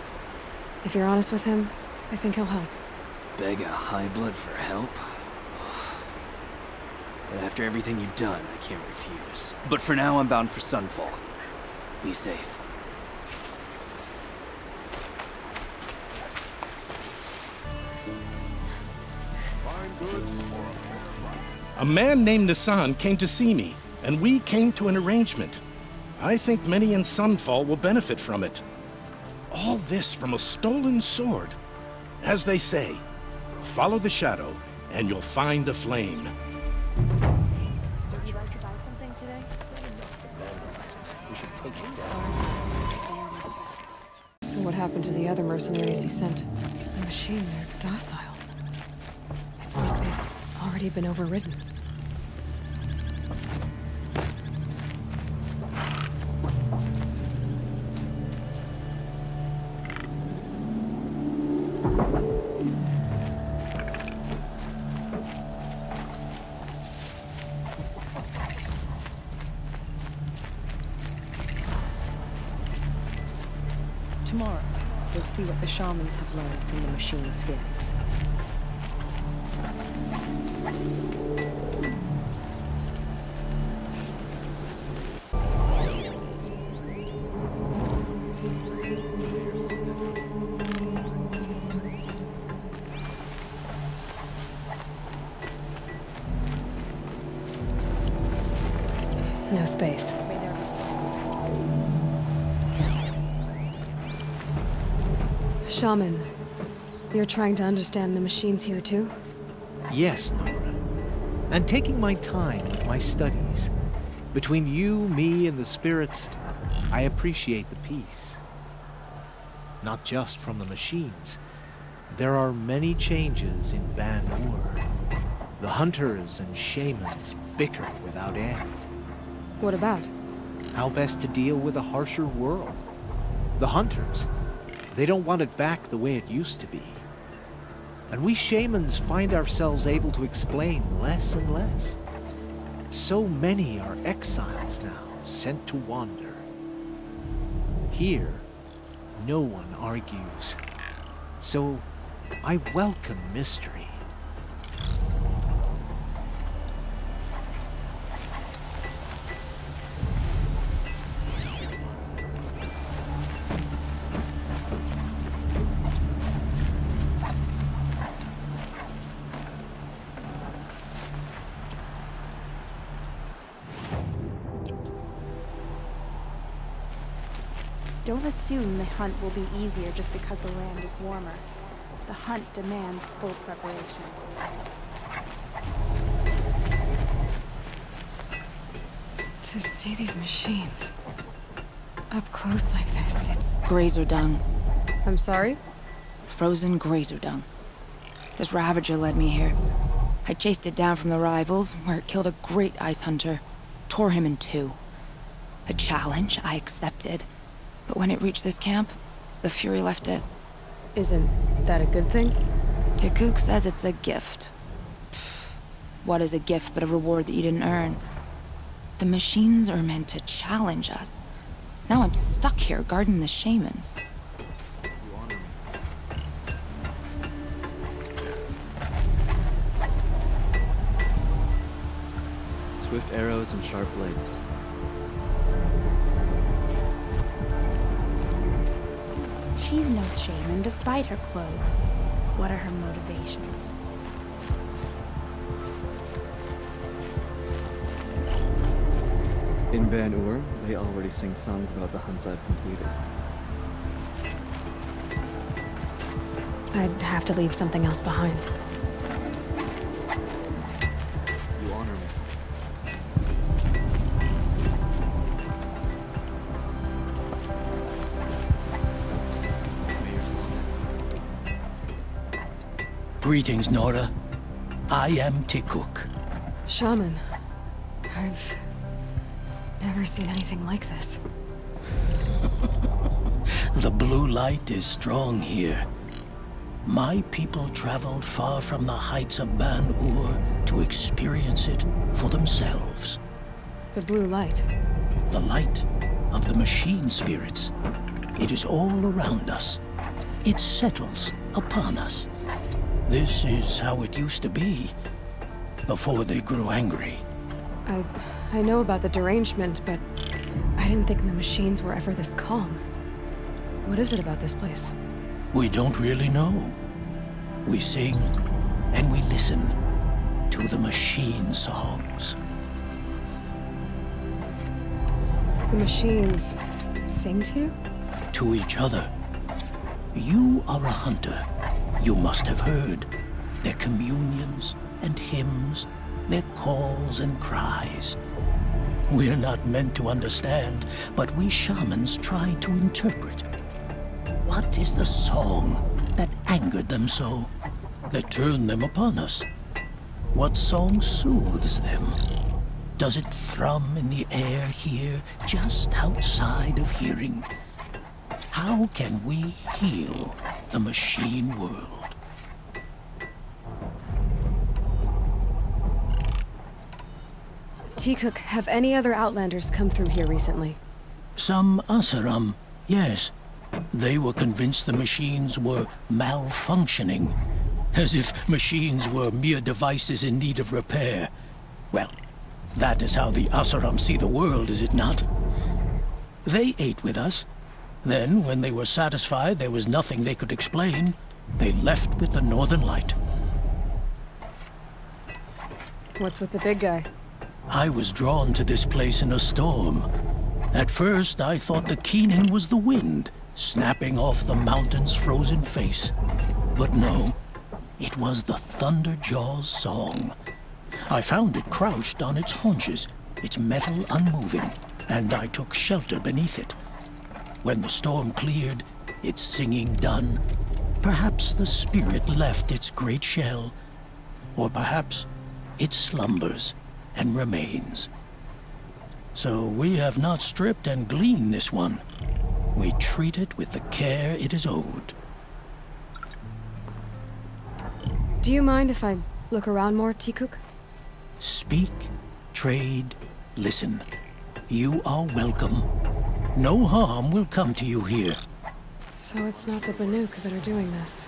If you're honest with him, I think he'll help. Beg a high blood for help? But after everything you've done, I can't refuse. But for now, I'm bound for Sunfall. Be safe. A man named Hassan came to see me, and we came to an arrangement. I think many in Sunfall will benefit from it. All this from a stolen sword. As they say, follow the shadow, and you'll find a flame. Would you like to buy something today? We should take it down. So what happened to the other mercenaries he sent? The machines are docile. It's like they've already been overridden. Tomorrow, we'll see what the shamans have learned from the machine spirits. No space. Shaman, You're trying to understand the machines here too? Yes, Nora. And taking my time with my studies. Between you, me, and the spirits, I appreciate the peace. Not just from the machines. There are many changes in Ban-Ur. The hunters and shamans bicker without end. What about? How best to deal with a harsher world. The hunters, they don't want it back the way it used to be. And we shamans find ourselves able to explain less and less. So many are exiles now, sent to wander. Here, no one argues. So, I welcome mystery. Don't assume the hunt will be easier just because the land is warmer. The hunt demands full preparation. To see these machines up close like this, it's... Grazer dung. I'm sorry? Frozen grazer dung. This Ravager led me here. I chased it down from the rivals, where it killed a great ice hunter. Tore him in two. A challenge I accepted. But when it reached this camp, the Fury left it. Isn't that a good thing? Tikuk says it's a gift. Pfft, what is a gift but a reward that you didn't earn? The machines are meant to challenge us. Now I'm stuck here guarding the shamans. Swift arrows and sharp blades. She's no shaman despite her clothes. What are her motivations? In Ban-Ur, they already sing songs about the hunts I've completed. I'd have to leave something else behind. You honor me. Greetings, Nora. I am Tikuk. Shaman, I've never seen anything like this. The blue light is strong here. My people traveled far from the heights of Ban-Ur to experience it for themselves. The blue light? The light of the machine spirits. It is all around us. It settles upon us. This is how it used to be, before they grew angry. I know about the derangement, but I didn't think the machines were ever this calm. What is it about this place? We don't really know. We sing and we listen to the machine songs. The machines sing to you? To each other. You are a hunter. You must have heard their communions and hymns, their calls and cries. We're not meant to understand, but we shamans try to interpret. What is the song that angered them so, that turned them upon us? What song soothes them? Does it thrum in the air here, just outside of hearing? How can we heal the machine world? Tikuk, have any other Outlanders come through here recently? Some Asaram, yes. They were convinced the machines were malfunctioning, as if machines were mere devices in need of repair. Well, that is how the Asaram see the world, is it not? They ate with us. Then, when they were satisfied there was nothing they could explain, they left with the Northern Light. What's with the big guy? I was drawn to this place in a storm. At first, I thought the keening was the wind, snapping off the mountain's frozen face. But no, it was the Thunderjaw's song. I found it crouched on its haunches, its metal unmoving, and I took shelter beneath it. When the storm cleared, its singing done, perhaps the spirit left its great shell, or perhaps it slumbers and remains. So we have not stripped and gleaned this one. We treat it with the care it is owed. Do you mind if I look around more, Tikuk? Speak, trade, listen. You are welcome. No harm will come to you here. So it's not the Banuk that are doing this.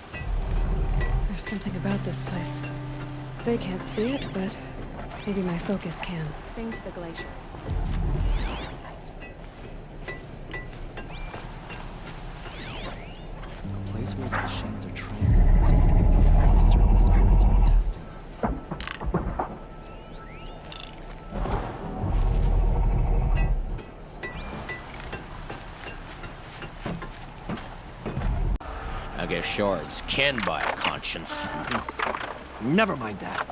There's something about this place. They can't see it, but maybe my focus can. Sing to the glaciers. A place where the machines are trained. Certain the spirits are testing us. I guess shards can buy a conscience. Never mind that.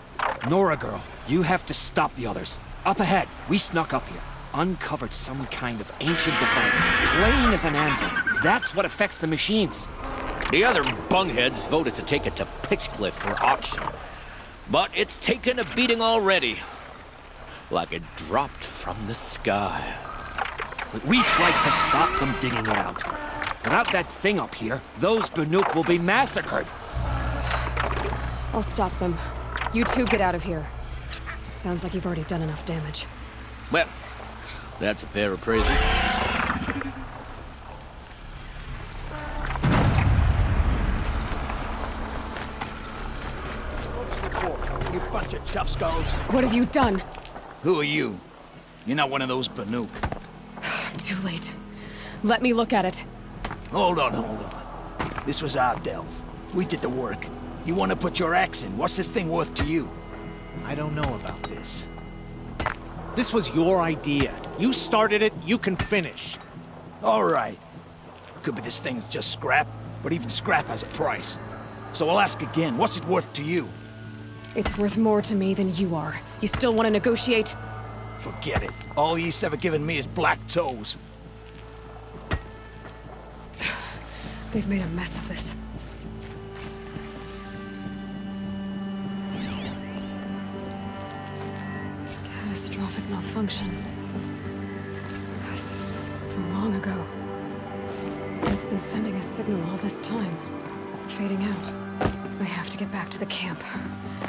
Nora girl, you have to stop the others. Up ahead, we snuck up here. Uncovered some kind of ancient device, plain as an anvil. That's what affects the machines. The other bungheads voted to take it to Pitchcliff for auction. But it's taken a beating already. Like it dropped from the sky. We tried to stop them digging it out. Without that thing up here, those Banuk will be massacred. I'll stop them. You two get out of here. It sounds like you've already done enough damage. Well, that's a fair appraisal. You bunch of chuff skulls. What have you done? Who are you? You're not one of those Banuk. Too late. Let me look at it. Hold on. This was our delve. We did the work. You want to put your axe in? What's this thing worth to you? I don't know about this. This was your idea. You started it, you can finish. All right. Could be this thing's just scrap, but even scrap has a price. So I'll ask again, what's it worth to you? It's worth more to me than you are. You still want to negotiate? Forget it. All East's ever given me is black toes. They've made a mess of this. Catastrophic malfunction. This is from long ago. It's been sending a signal all this time. Fading out. I have to get back to the camp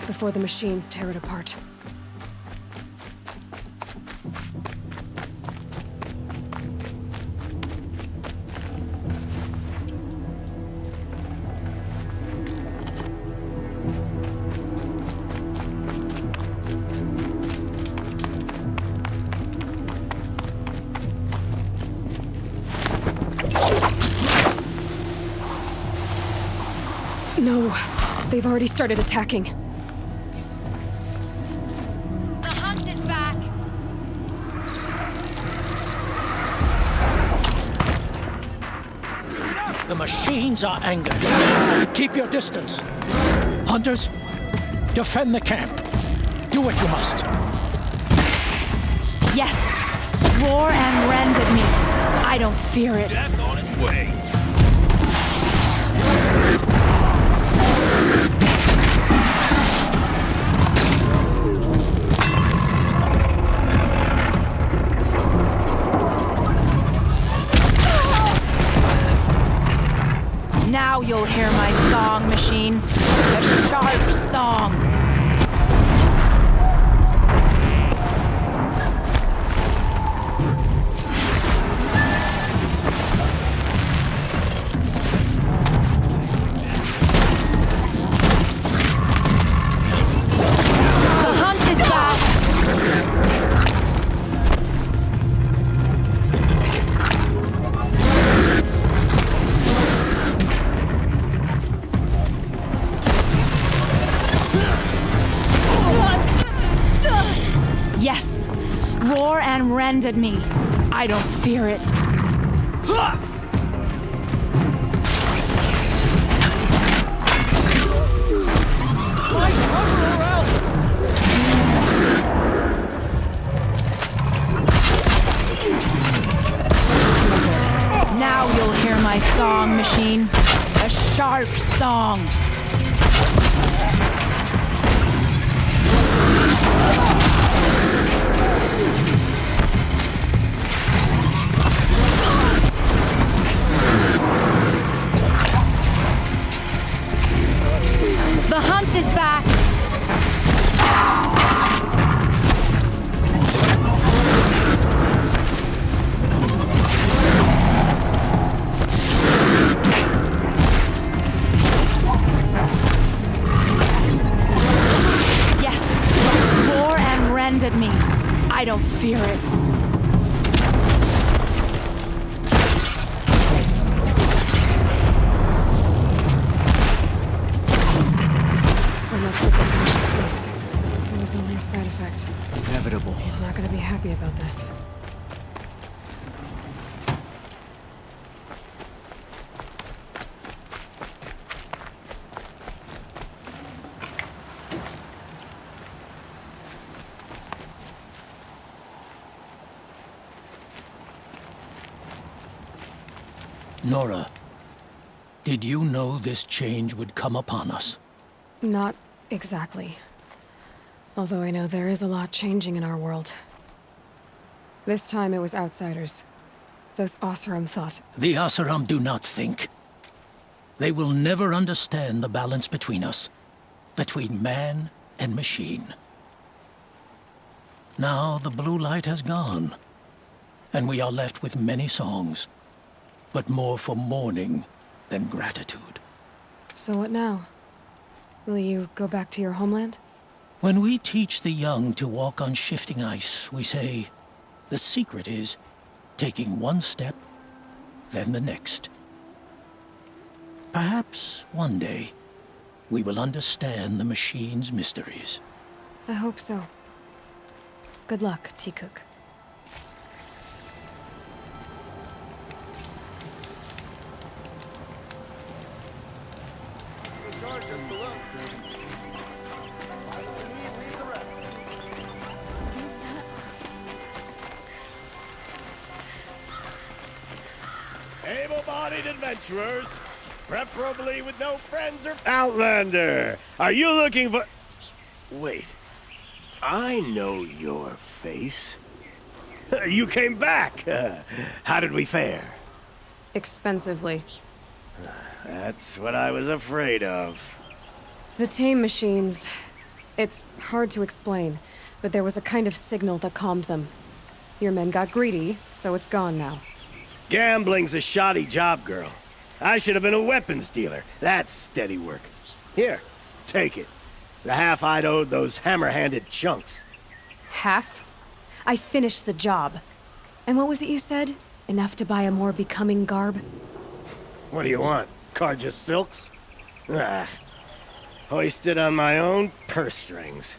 before the machines tear it apart. No, they've already started attacking. The hunt is back! The machines are angered. Keep your distance. Hunters, defend the camp. Do what you must. Yes! Roar and rend at me. I don't fear it. Death on its way. Now you'll hear my song, machine. A sharp song. The hunt is back. Yes, roar and rend at me. I don't fear it. song, machine. A sharp song. The hunt is back! Yes! Roar and rend at me. I don't fear it. So much for taking my place. There was only a side effect. Inevitable. He's not gonna be happy about this. Nora, did you know this change would come upon us? Not exactly. Although I know there is a lot changing in our world. This time it was outsiders. Those Oseram thought. The Oseram do not think. They will never understand the balance between us, between man and machine. Now the blue light has gone, and we are left with many songs, but more for mourning than gratitude. So what now? Will you go back to your homeland? When we teach the young to walk on shifting ice, we say, the secret is taking one step, then the next. Perhaps one day, we will understand the machine's mysteries. I hope so. Good luck, T-Cook. Able-bodied adventurers, preferably with no friends or... Outlander, are you looking for... Wait, I know your face. You came back. How did we fare? Expensively. That's what I was afraid of. The tame machines... It's hard to explain, but there was a kind of signal that calmed them. Your men got greedy, so it's gone now. Gambling's a shoddy job, girl. I should have been a weapons dealer. That's steady work. Here, take it. The half I'd owed those hammer-handed chunks. Half? I finished the job. And what was it you said? Enough to buy a more becoming garb? What do you want? Carja silks? Ah, hoisted on my own purse strings.